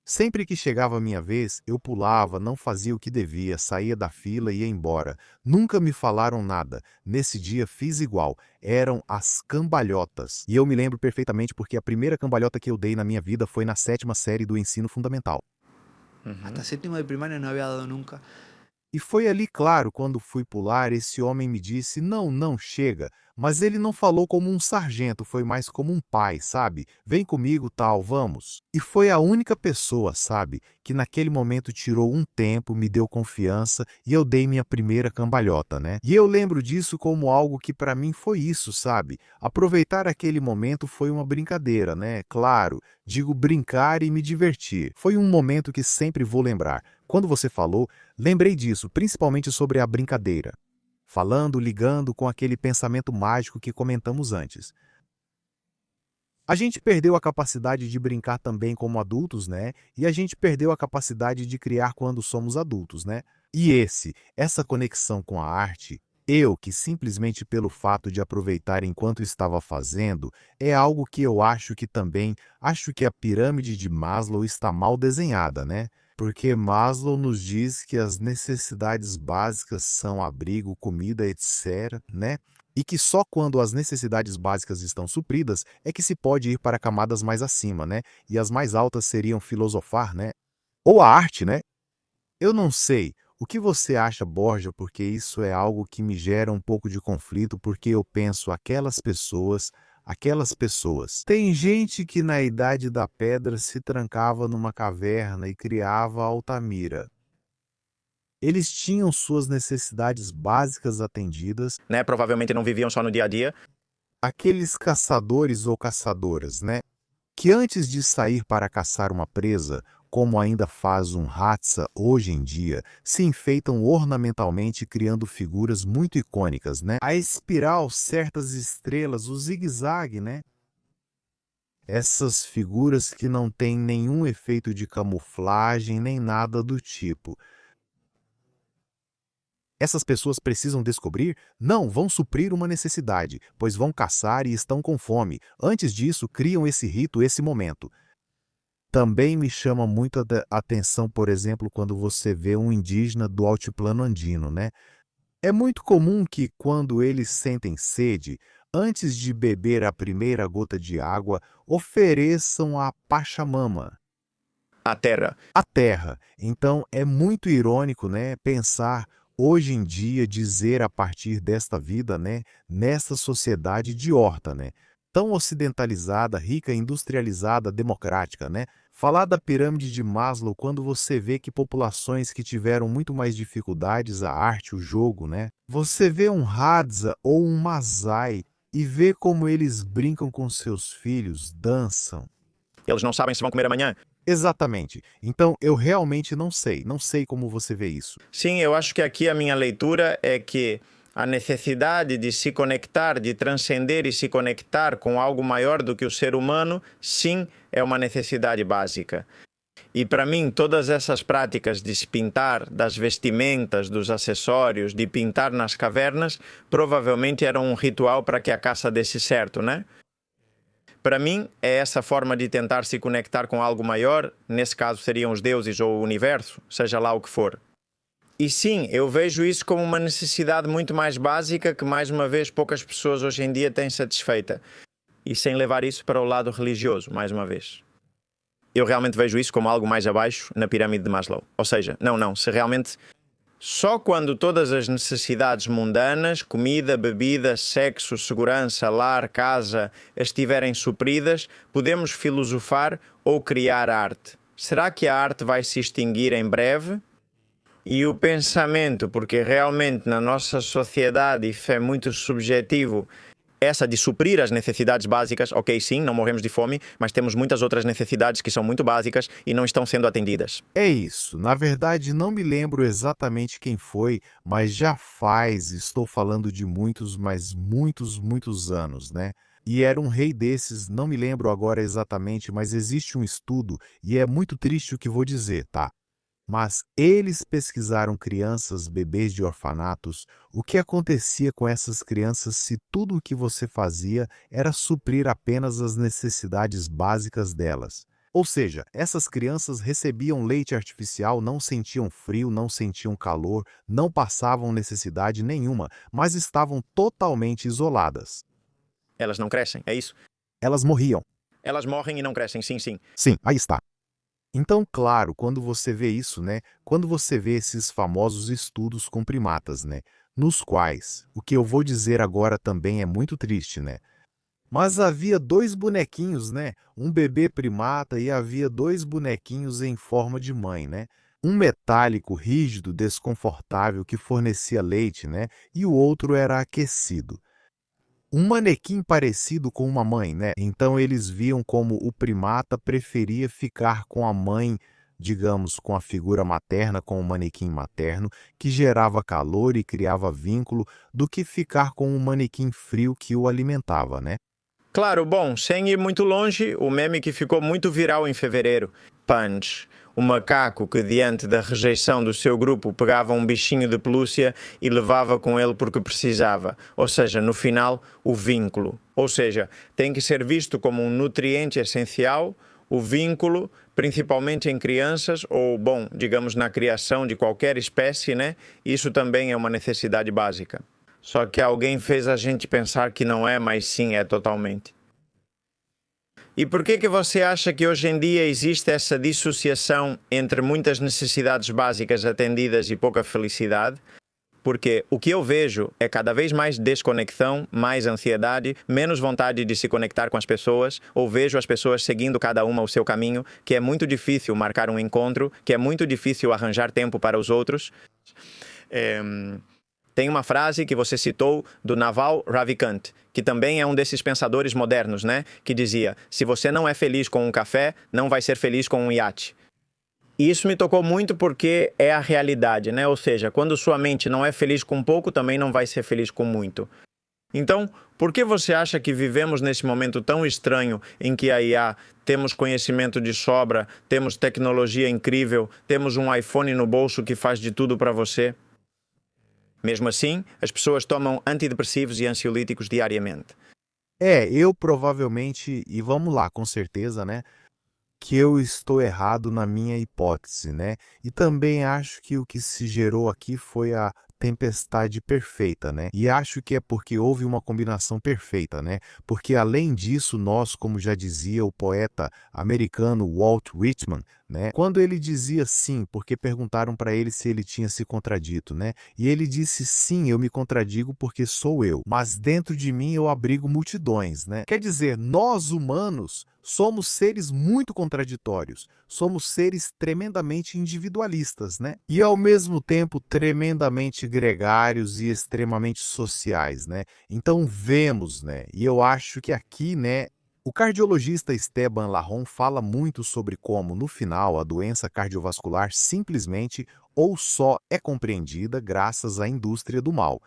Sempre que chegava a minha vez, eu pulava, não fazia o que devia, saía da fila e ia embora. Nunca me falaram nada. Nesse dia fiz igual. Eram as cambalhotas. E eu me lembro perfeitamente porque a primeira cambalhota que eu dei na minha vida foi na 7ª série do ensino fundamental. Hasta séptimo de primaria no había dado nunca. E foi ali claro, quando fui pular, esse homem me disse, não, não, chega. Mas ele não falou como um sargento, foi mais como um pai, sabe? Vem comigo, tal, vamos. E foi a única pessoa, sabe, que naquele momento tirou um tempo, me deu confiança e eu dei minha primeira cambalhota, né? E eu lembro disso como algo que para mim foi isso, sabe? Aproveitar aquele momento foi uma brincadeira, né? Claro, digo brincar e me divertir. Foi um momento que sempre vou lembrar. Quando você falou, lembrei disso, principalmente sobre a brincadeira. Falando, ligando com aquele pensamento mágico que comentamos antes. A gente perdeu a capacidade de brincar também como adultos, né? E a gente perdeu a capacidade de criar quando somos adultos, né? E essa conexão com a arte, eu que simplesmente pelo fato de aproveitar enquanto estava fazendo, é algo que eu acho que a pirâmide de Maslow está mal desenhada, né? Porque Maslow nos diz que as necessidades básicas são abrigo, comida, etc., né? E que só quando as necessidades básicas estão supridas é que se pode ir para camadas mais acima, né? E as mais altas seriam filosofar, né? Ou a arte, né? Eu não sei. O que você acha, Borja? Porque isso é algo que me gera um pouco de conflito, porque eu penso aquelas pessoas. Tem gente que na Idade da Pedra se trancava numa caverna e criava Altamira. Eles tinham suas necessidades básicas atendidas. Né? Provavelmente não viviam só no dia a dia. Aqueles caçadores ou caçadoras, né? Que antes de sair para caçar uma presa, como ainda faz um Hadza hoje em dia, se enfeitam ornamentalmente criando figuras muito icônicas, né? A espiral, certas estrelas, o zigue-zague, né? Essas figuras que não têm nenhum efeito de camuflagem nem nada do tipo. Essas pessoas precisam descobrir? Não, vão suprir uma necessidade, pois vão caçar e estão com fome. Antes disso, criam esse rito, esse momento. Também me chama muito a atenção, por exemplo, quando você vê um indígena do altiplano andino, né? É muito comum que, quando eles sentem sede, antes de beber a primeira gota de água, ofereçam a Pachamama, A terra. a terra. Então, é muito irônico, né, pensar hoje em dia dizer a partir desta vida, né, nessa sociedade de horta, né, tão ocidentalizada, rica, industrializada, democrática, né? Falar da pirâmide de Maslow quando você vê que populações que tiveram muito mais dificuldades, a arte, o jogo, né? Você vê um Hadza ou um Masai e vê como eles brincam com seus filhos, dançam. Eles não sabem se vão comer amanhã. Exatamente. Então, eu realmente não sei como você vê isso. Sim, eu acho que aqui a minha leitura é que a necessidade de se conectar, de transcender e se conectar com algo maior do que o ser humano, sim, é uma necessidade básica. E para mim, todas essas práticas de se pintar, das vestimentas, dos acessórios, de pintar nas cavernas, provavelmente eram um ritual para que a caça desse certo, né? Para mim, é essa forma de tentar se conectar com algo maior, nesse caso seriam os deuses ou o universo, seja lá o que for. E sim, eu vejo isso como uma necessidade muito mais básica que, mais uma vez, poucas pessoas hoje em dia têm satisfeita. E sem levar isso para o lado religioso, mais uma vez. Eu realmente vejo isso como algo mais abaixo na pirâmide de Maslow. Ou seja, se realmente só quando todas as necessidades mundanas, comida, bebida, sexo, segurança, lar, casa, estiverem supridas, podemos filosofar ou criar arte. Será que a arte vai se extinguir em breve? E o pensamento, porque realmente na nossa sociedade isso é muito subjetivo, essa de suprir as necessidades básicas, ok, sim, não morremos de fome, mas temos muitas outras necessidades que são muito básicas e não estão sendo atendidas. É isso. Na verdade, não me lembro exatamente quem foi, mas estou falando de muitos, mas muitos anos, né? E era um rei desses, não me lembro agora exatamente, mas existe um estudo, e é muito triste o que vou dizer, tá? Mas eles pesquisaram crianças, bebês de orfanatos, o que acontecia com essas crianças se tudo o que você fazia era suprir apenas as necessidades básicas delas. Ou seja, essas crianças recebiam leite artificial, não sentiam frio, não sentiam calor, não passavam necessidade nenhuma, mas estavam totalmente isoladas. Elas não crescem, é isso? Elas morriam. Elas morrem e não crescem, sim, sim. Sim, aí está. Então, claro, quando você vê isso, né? Quando você vê esses famosos estudos com primatas, né? Nos quais, o que eu vou dizer agora também é muito triste, né? Mas havia dois bonequinhos, né? Um bebê primata e havia dois bonequinhos em forma de mãe, né? Um metálico, rígido, desconfortável que fornecia leite, né? E o outro era aquecido. Um manequim parecido com uma mãe, né? Então eles viam como o primata preferia ficar com a mãe, digamos, com a figura materna, com o manequim materno, que gerava calor e criava vínculo, do que ficar com um manequim frio que o alimentava, né? Claro, bom, sem ir muito longe, o meme que ficou muito viral em fevereiro. Punch, o macaco que, diante da rejeição do seu grupo, pegava um bichinho de pelúcia e levava com ele porque precisava. Ou seja, no final, o vínculo. Ou seja, tem que ser visto como um nutriente essencial, o vínculo, principalmente em crianças, ou, bom, digamos, na criação de qualquer espécie, né? Isso também é uma necessidade básica. Só que alguém fez a gente pensar que não é, mas sim é totalmente. E por que você acha que hoje em dia existe essa dissociação entre muitas necessidades básicas atendidas e pouca felicidade? Porque o que eu vejo é cada vez mais desconexão, mais ansiedade, menos vontade de se conectar com as pessoas, ou vejo as pessoas seguindo cada uma o seu caminho, que é muito difícil marcar um encontro, que é muito difícil arranjar tempo para os outros. Tem uma frase que você citou do Naval Ravikant, que também é um desses pensadores modernos, né? Que dizia, se você não é feliz com um café, não vai ser feliz com um iate. E isso me tocou muito porque é a realidade, né? Ou seja, quando sua mente não é feliz com pouco, também não vai ser feliz com muito. Então, por que você acha que vivemos nesse momento tão estranho em que a IA temos conhecimento de sobra, temos tecnologia incrível, temos um iPhone no bolso que faz de tudo para você? Mesmo assim, as pessoas tomam antidepressivos e ansiolíticos diariamente. Eu provavelmente, e vamos lá, com certeza, né? Que eu estou errado na minha hipótese, né? E também acho que o que se gerou aqui foi a tempestade perfeita, né? E acho que é porque houve uma combinação perfeita, né? Porque além disso, nós, como já dizia o poeta americano Walt Whitman, né? Quando ele dizia sim, porque perguntaram para ele se ele tinha se contradito, né? E ele disse sim, eu me contradigo porque sou eu, mas dentro de mim eu abrigo multidões, né? Quer dizer, nós humanos somos seres muito contraditórios, somos seres tremendamente individualistas, né? E ao mesmo tempo tremendamente gregários e extremamente sociais, né? Então vemos, né? E eu acho que aqui, né, o cardiologista Esteban Larron fala muito sobre como, no final, a doença cardiovascular simplesmente ou só é compreendida graças à indústria do mal,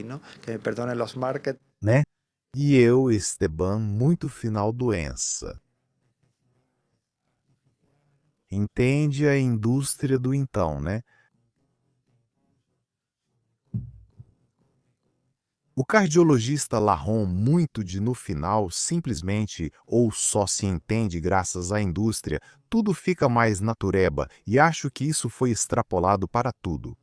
¿no? Que me perdonen los market. né? E eu, Esteban, muito final doença. Entende a indústria do então, né? O cardiologista Larron, muito de no final, simplesmente ou só se entende graças à indústria, tudo fica mais natureba e acho que isso foi extrapolado para tudo.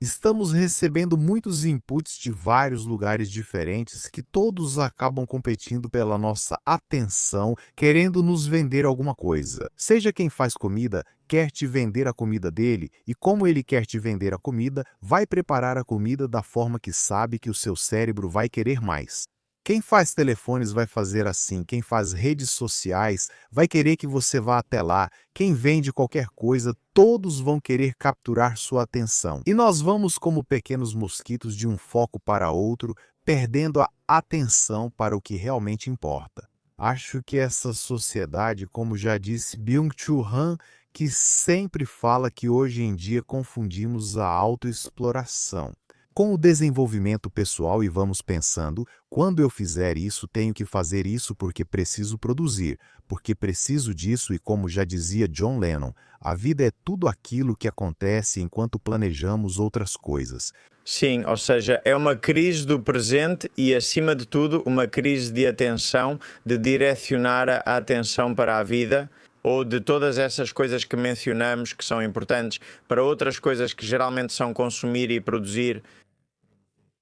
Estamos recebendo muitos inputs de vários lugares diferentes que todos acabam competindo pela nossa atenção, querendo nos vender alguma coisa. Seja quem faz comida, quer te vender a comida dele, e como ele quer te vender a comida, vai preparar a comida da forma que sabe que o seu cérebro vai querer mais. Quem faz telefones vai fazer assim, quem faz redes sociais vai querer que você vá até lá, quem vende qualquer coisa, todos vão querer capturar sua atenção. E nós vamos como pequenos mosquitos de um foco para outro, perdendo a atenção para o que realmente importa. Acho que essa sociedade, como já disse Byung-Chul Han, que sempre fala que hoje em dia confundimos a autoexploração, Com o desenvolvimento pessoal e vamos pensando, quando eu fizer isso, tenho que fazer isso porque preciso produzir, porque preciso disso e como já dizia John Lennon, a vida é tudo aquilo que acontece enquanto planejamos outras coisas. Sim, ou seja, é uma crise do presente e, acima de tudo, uma crise de atenção, de direcionar a atenção para a vida ou de todas essas coisas que mencionamos que são importantes para outras coisas que geralmente são consumir e produzir.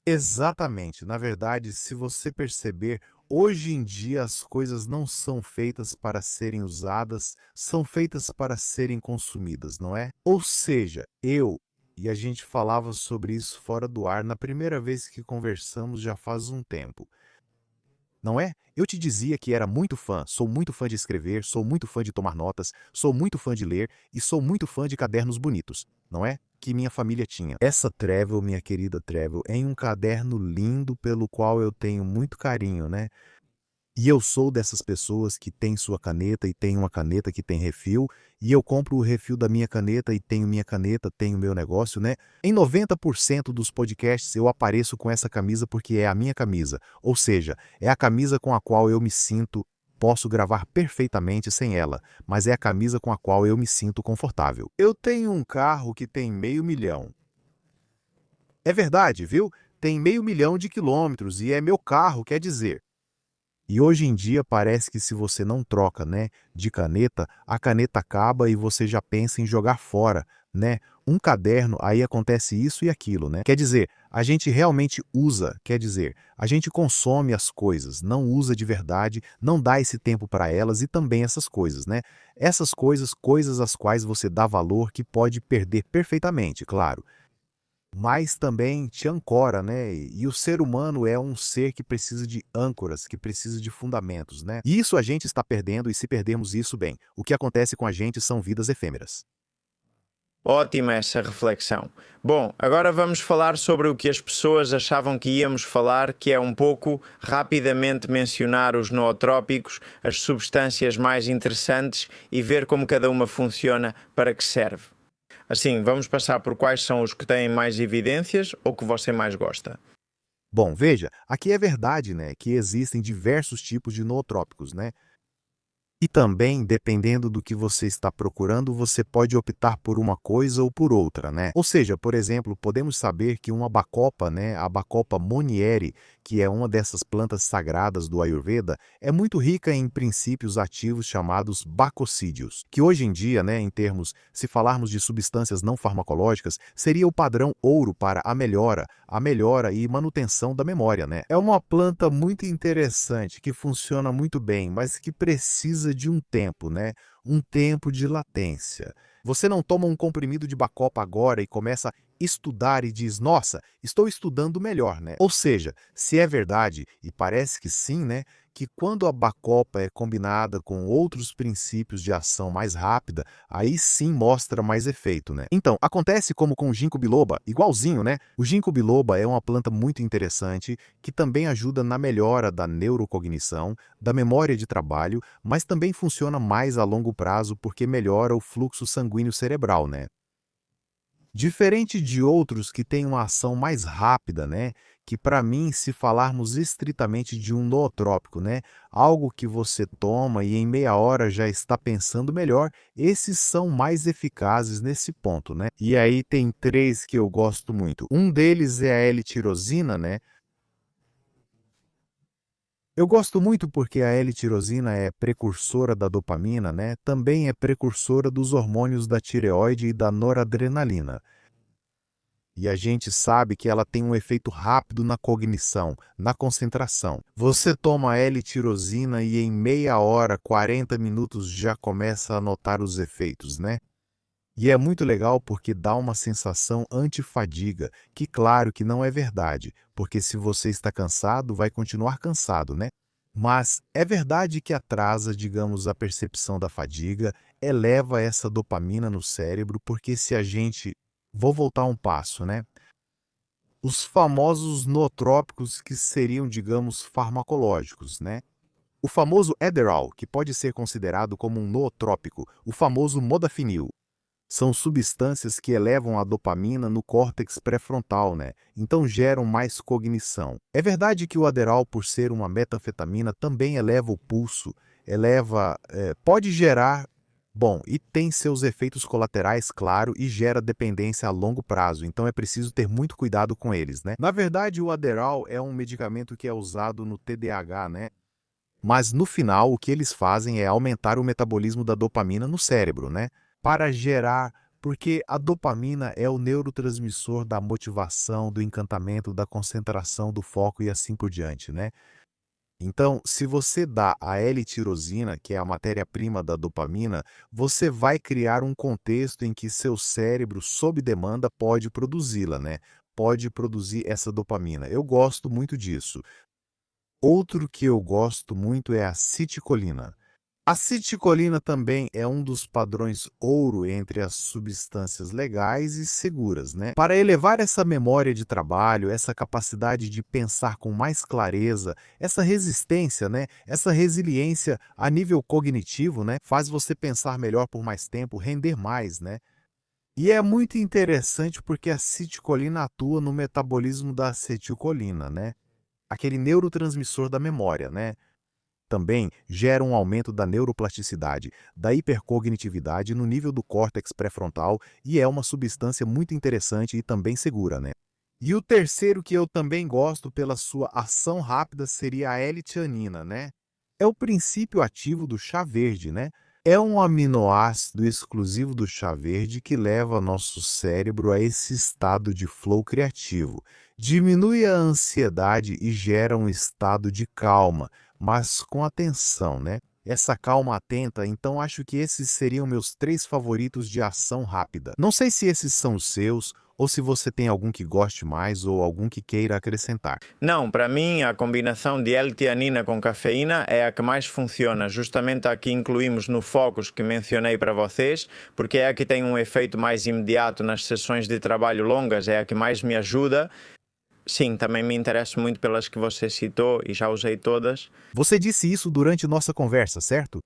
Exatamente. Na verdade, se você perceber, hoje em dia as coisas não são feitas para serem usadas, são feitas para serem consumidas, não é? Ou seja, e a gente falava sobre isso fora do ar na primeira vez que conversamos já faz um tempo. Não é? Eu te dizia que era muito fã, sou muito fã de escrever, sou muito fã de tomar notas, sou muito fã de ler e sou muito fã de cadernos bonitos, não é? Que minha família tinha. Essa Travel, minha querida Travel, é um caderno lindo pelo qual eu tenho muito carinho, né? E eu sou dessas pessoas que tem sua caneta e tem uma caneta que tem refil, e eu compro o refil da minha caneta e tenho minha caneta, tenho meu negócio, né? Em 90% dos podcasts eu apareço com essa camisa porque é a minha camisa, ou seja, é a camisa com a qual eu me sinto, posso gravar perfeitamente sem ela, mas é a camisa com a qual eu me sinto confortável. Eu tenho um carro que tem 500.000. É verdade, viu? Tem 500.000 de quilômetros e é meu carro, quer dizer. E hoje em dia parece que se você não troca, né, de caneta, a caneta acaba e você já pensa em jogar fora, né? Um caderno, aí acontece isso e aquilo, né? Quer dizer, a gente realmente usa, quer dizer, a gente consome as coisas, não usa de verdade, não dá esse tempo para elas e também essas coisas, né? Essas coisas, coisas às quais você dá valor que pode perder perfeitamente, claro, mas também te ancora, né? E o ser humano é um ser que precisa de âncoras, que precisa de fundamentos, né? E isso a gente está perdendo, e se perdermos isso, bem, o que acontece com a gente são vidas efêmeras. Ótima essa reflexão. Bom, agora vamos falar sobre o que as pessoas achavam que íamos falar, que é um pouco rapidamente mencionar os nootrópicos, as substâncias mais interessantes e ver como cada uma funciona, para que serve. Assim, vamos passar por quais são os que têm mais evidências ou que você mais gosta. Bom, veja, aqui é verdade, né, que existem diversos tipos de nootrópicos, né? E também, dependendo do que você está procurando, você pode optar por uma coisa ou por outra, né? Ou seja, por exemplo, podemos saber que uma bacopa, né, a Bacopa monnieri, que é uma dessas plantas sagradas do Ayurveda, é muito rica em princípios ativos chamados bacocídios, que hoje em dia, né, em termos, se falarmos de substâncias não farmacológicas, seria o padrão ouro para a melhora e manutenção da memória, né? É uma planta muito interessante que funciona muito bem, mas que precisa de um tempo, né? Um tempo de latência. Você não toma um comprimido de Bacopa agora e começa a estudar e diz, nossa, estou estudando melhor, né? Ou seja, se é verdade, e parece que sim, né? Que quando a Bacopa é combinada com outros princípios de ação mais rápida, aí sim mostra mais efeito, né? Então, acontece como com o ginkgo biloba, igualzinho, né? O ginkgo biloba é uma planta muito interessante que também ajuda na melhora da neurocognição, da memória de trabalho, mas também funciona mais a longo prazo porque melhora o fluxo sanguíneo cerebral, né? Diferente de outros que têm uma ação mais rápida, né? Que para mim, se falarmos estritamente de um nootrópico, né? Algo que você toma e em meia hora já está pensando melhor, esses são mais eficazes nesse ponto, né? E aí tem três que eu gosto muito. Um deles é a L-tirosina, né? Eu gosto muito porque a L-tirosina é precursora da dopamina, né? Também é precursora dos hormônios da tireoide e da noradrenalina. E a gente sabe que ela tem um efeito rápido na cognição, na concentração. Você toma L-tirosina e em meia hora, 40 minutos já começa a notar os efeitos, né? E é muito legal porque dá uma sensação antifadiga, que claro que não é verdade, porque se você está cansado, vai continuar cansado, né? Mas é verdade que atrasa, digamos, a percepção da fadiga, eleva essa dopamina no cérebro, porque se a gente... Vou voltar um passo, né? Os famosos nootrópicos que seriam, digamos, farmacológicos, né? O famoso Adderall, que pode ser considerado como um nootrópico, o famoso modafinil. São substâncias que elevam a dopamina no córtex pré-frontal, né? Então geram mais cognição. É verdade que o Adderall, por ser uma metanfetamina, também eleva o pulso, pode gerar, bom, e tem seus efeitos colaterais, claro, e gera dependência a longo prazo, então é preciso ter muito cuidado com eles, né? Na verdade, o Adderall é um medicamento que é usado no TDAH, né? Mas no final, o que eles fazem é aumentar o metabolismo da dopamina no cérebro, né? Para gerar, porque a dopamina é o neurotransmissor da motivação, do encantamento, da concentração, do foco e assim por diante, né? Então, se você dá a L-tirosina, que é a matéria-prima da dopamina, você vai criar um contexto em que seu cérebro, sob demanda, pode produzi-la, né? Pode produzir essa dopamina. Eu gosto muito disso. Outro que eu gosto muito é a acetilcolina. A acetilcolina também é um dos padrões ouro entre as substâncias legais e seguras, né? Para elevar essa memória de trabalho, essa capacidade de pensar com mais clareza, essa resistência, né? Essa resiliência a nível cognitivo, né? Faz você pensar melhor por mais tempo, render mais, né? E é muito interessante porque a acetilcolina atua no metabolismo da acetilcolina, né? Aquele neurotransmissor da memória, né? Também gera um aumento da neuroplasticidade, da hipercognitividade no nível do córtex pré-frontal e é uma substância muito interessante e também segura, né? E o terceiro que eu também gosto pela sua ação rápida seria a L-tianina, né? É o princípio ativo do chá verde, né? É um aminoácido exclusivo do chá verde que leva nosso cérebro a esse estado de flow criativo. Diminui a ansiedade e gera um estado de calma, mas com atenção, né? Essa calma atenta, então acho que esses seriam meus 3 favoritos de ação rápida. Não sei se esses são os seus, ou se você tem algum que goste mais ou algum que queira acrescentar. Não, para mim a combinação de L-tianina com cafeína é a que mais funciona. Justamente a que incluímos no Focus que mencionei para vocês, porque é a que tem um efeito mais imediato nas sessões de trabalho longas, é a que mais me ajuda. Sim, também me interesso muito pelas que você citou e já usei todas. Você disse isso durante nossa conversa, certo?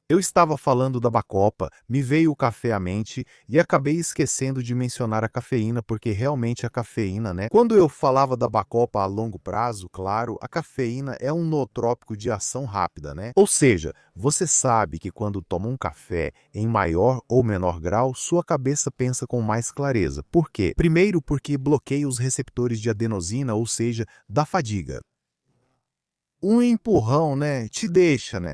Eu estava falando da Bacopa, me veio o café à mente e acabei esquecendo de mencionar a cafeína, porque realmente a cafeína, né? Quando eu falava da Bacopa a longo prazo, claro, a cafeína é um nootrópico de ação rápida, né? Ou seja, você sabe que quando toma um café em maior ou menor grau, sua cabeça pensa com mais clareza. Por quê? Primeiro, porque bloqueia os receptores de adenosina, ou seja, da fadiga. Um empurrão, né? Te deixa, né?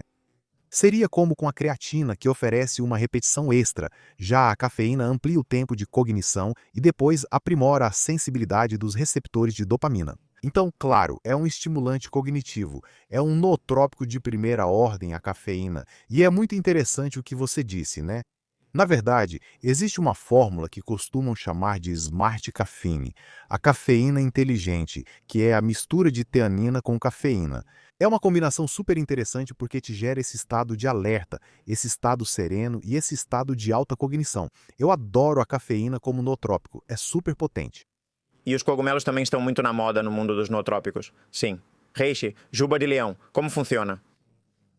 Seria como com a creatina, que oferece uma repetição extra. Já a cafeína amplia o tempo de cognição e depois aprimora a sensibilidade dos receptores de dopamina. Então, claro, é um estimulante cognitivo, é um nootrópico de primeira ordem a cafeína, e é muito interessante o que você disse, né? Na verdade, existe uma fórmula que costumam chamar de Smart Caffeine, a cafeína inteligente, que é a mistura de teanina com cafeína. É uma combinação super interessante porque te gera esse estado de alerta, esse estado sereno e esse estado de alta cognição. Eu adoro a cafeína como nootrópico, é super potente. E os cogumelos também estão muito na moda no mundo dos nootrópicos. Sim. Reishi, juba de leão, como funciona?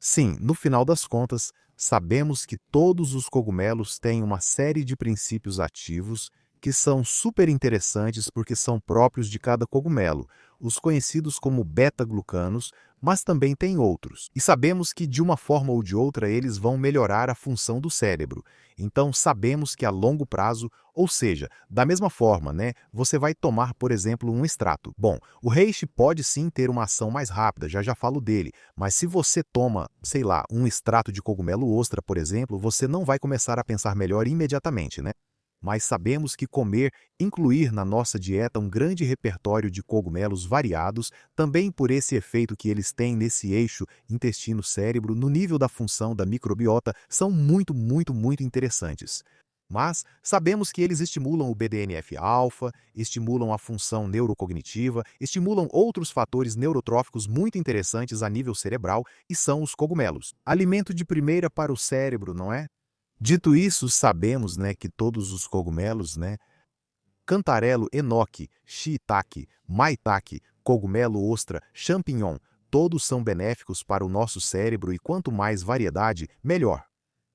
Sim, no final das contas, sabemos que todos os cogumelos têm uma série de princípios ativos que são super interessantes porque são próprios de cada cogumelo, os conhecidos como beta-glucanos, mas também tem outros. E sabemos que de uma forma ou de outra eles vão melhorar a função do cérebro. Então sabemos que a longo prazo, ou seja, da mesma forma, né, você vai tomar, por exemplo, um extrato. Bom, o reishi pode sim ter uma ação mais rápida, já falo dele, mas se você toma, sei lá, um extrato de cogumelo ostra, por exemplo, você não vai começar a pensar melhor imediatamente, né? Mas sabemos que incluir na nossa dieta um grande repertório de cogumelos variados, também por esse efeito que eles têm nesse eixo intestino-cérebro, no nível da função da microbiota, são muito interessantes. Mas sabemos que eles estimulam o BDNF-alfa, estimulam a função neurocognitiva, estimulam outros fatores neurotróficos muito interessantes a nível cerebral e são os cogumelos. Alimento de primeira para o cérebro, não é? Dito isso, sabemos, né, que todos os cogumelos, né, cantarelo, enoque, shiitake, maitake, cogumelo ostra, champignon, todos são benéficos para o nosso cérebro e quanto mais variedade, melhor.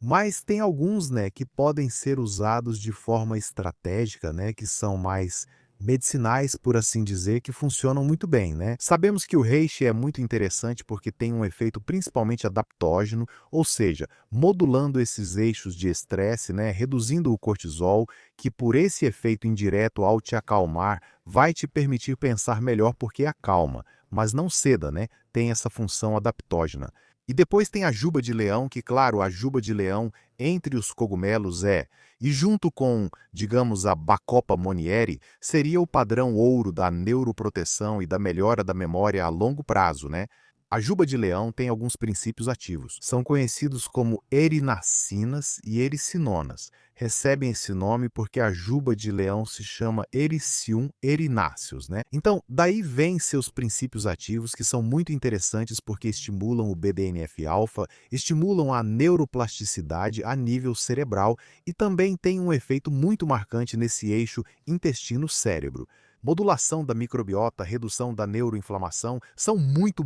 Mas tem alguns, né, que podem ser usados de forma estratégica, né, que são mais medicinais, por assim dizer, que funcionam muito bem, né? Sabemos que o reishi é muito interessante porque tem um efeito principalmente adaptógeno, ou seja, modulando esses eixos de estresse, né, reduzindo o cortisol, que por esse efeito indireto ao te acalmar, vai te permitir pensar melhor porque acalma, mas não ceda, né? Tem essa função adaptógena. E depois tem a juba de leão, que, claro, a juba de leão entre os cogumelos e junto com, digamos, a Bacopa monnieri, seria o padrão ouro da neuroproteção e da melhora da memória a longo prazo, né? A juba de leão tem alguns princípios ativos. São conhecidos como erinacinas e ericinonas. Recebem esse nome porque a juba de leão se chama Ericium erinaceus, né? Então, daí vêm seus princípios ativos que são muito interessantes porque estimulam o BDNF-alfa, estimulam a neuroplasticidade a nível cerebral e também têm um efeito muito marcante nesse eixo intestino-cérebro. Modulação da microbiota, redução da neuroinflamação são muito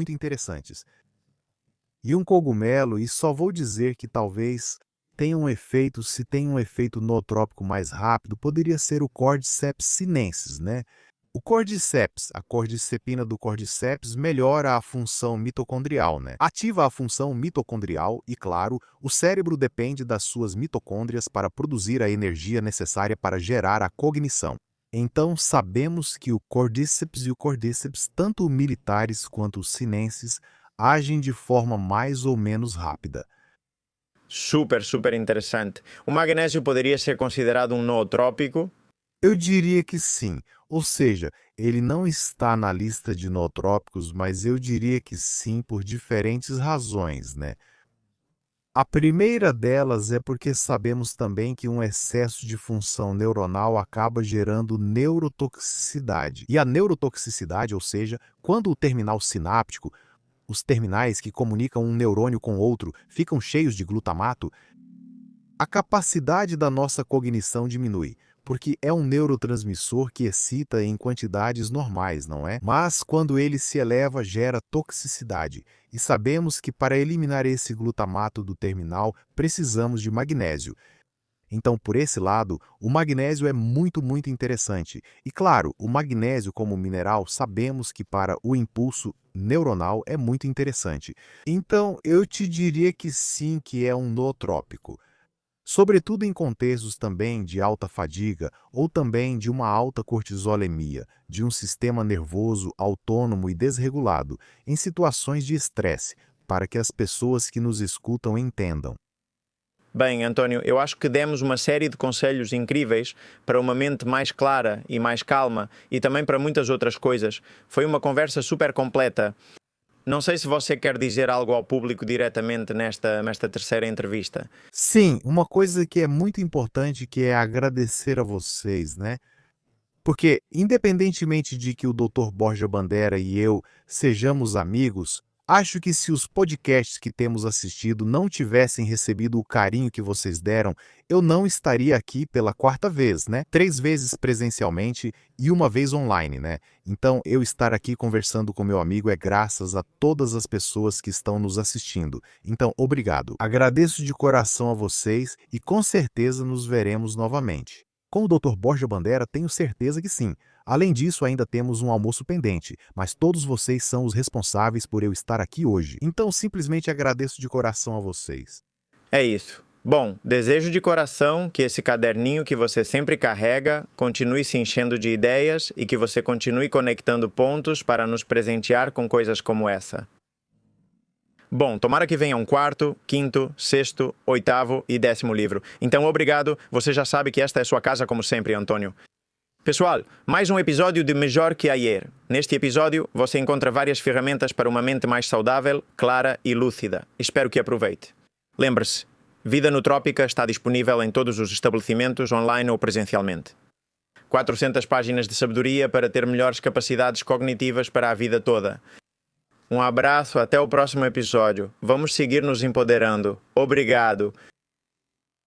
interessantes. E um cogumelo, e só vou dizer que talvez tenha um efeito, se tem um efeito nootrópico mais rápido, poderia ser o Cordyceps sinensis, né? O Cordyceps, a cordycepina do Cordyceps, melhora a função mitocondrial, né? Ativa a função mitocondrial e, claro, o cérebro depende das suas mitocôndrias para produzir a energia necessária para gerar a cognição. Então, sabemos que o Cordyceps e o Cordyceps, tanto militares quanto os sinenses, agem de forma mais ou menos rápida. Super interessante. O magnésio poderia ser considerado um nootrópico? Eu diria que sim, ou seja, ele não está na lista de nootrópicos, mas eu diria que sim por diferentes razões, né? A primeira delas é porque sabemos também que um excesso de função neuronal acaba gerando neurotoxicidade. E a neurotoxicidade, ou seja, quando o terminal sináptico, os terminais que comunicam um neurônio com outro, ficam cheios de glutamato, a capacidade da nossa cognição diminui, porque é um neurotransmissor que excita em quantidades normais, não é? Mas quando ele se eleva, gera toxicidade. E sabemos que para eliminar esse glutamato do terminal, precisamos de magnésio. Então, por esse lado, o magnésio é muito interessante. E claro, o magnésio como mineral, sabemos que para o impulso neuronal é muito interessante. Então, eu te diria que sim, que é um nootrópico. Sobretudo em contextos também de alta fadiga ou também de uma alta cortisolemia, de um sistema nervoso autônomo e desregulado, em situações de estresse, para que as pessoas que nos escutam entendam. Bem, António, eu acho que demos uma série de conselhos incríveis para uma mente mais clara e mais calma e também para muitas outras coisas. Foi uma conversa super completa. Não sei se você quer dizer algo ao público diretamente nesta terceira entrevista. Sim, uma coisa que é muito importante que é agradecer a vocês, né? Porque, independentemente de que o Dr. Borja Bandeira e eu sejamos amigos, acho que se os podcasts que temos assistido não tivessem recebido o carinho que vocês deram, eu não estaria aqui pela quarta vez, né? 3 vezes presencialmente e uma vez online, né? Então, eu estar aqui conversando com meu amigo é graças a todas as pessoas que estão nos assistindo. Então, obrigado. Agradeço de coração a vocês e com certeza nos veremos novamente. Com o Dr. Borja Bandeira, tenho certeza que sim. Além disso, ainda temos um almoço pendente, mas todos vocês são os responsáveis por eu estar aqui hoje. Então, simplesmente agradeço de coração a vocês. É isso. Bom, desejo de coração que esse caderninho que você sempre carrega continue se enchendo de ideias e que você continue conectando pontos para nos presentear com coisas como essa. Bom, tomara que venha um 4º, 5º, 6º, 8º e 10º livro. Então, obrigado. Você já sabe que esta é sua casa como sempre, Antônio. Pessoal, mais um episódio de Melhor que Ayer. Neste episódio, você encontra várias ferramentas para uma mente mais saudável, clara e lúcida. Espero que aproveite. Lembre-se, Vida Nootrópica está disponível em todos os estabelecimentos, online ou presencialmente. 400 páginas de sabedoria para ter melhores capacidades cognitivas para a vida toda. Um abraço, até o próximo episódio. Vamos seguir nos empoderando. Obrigado.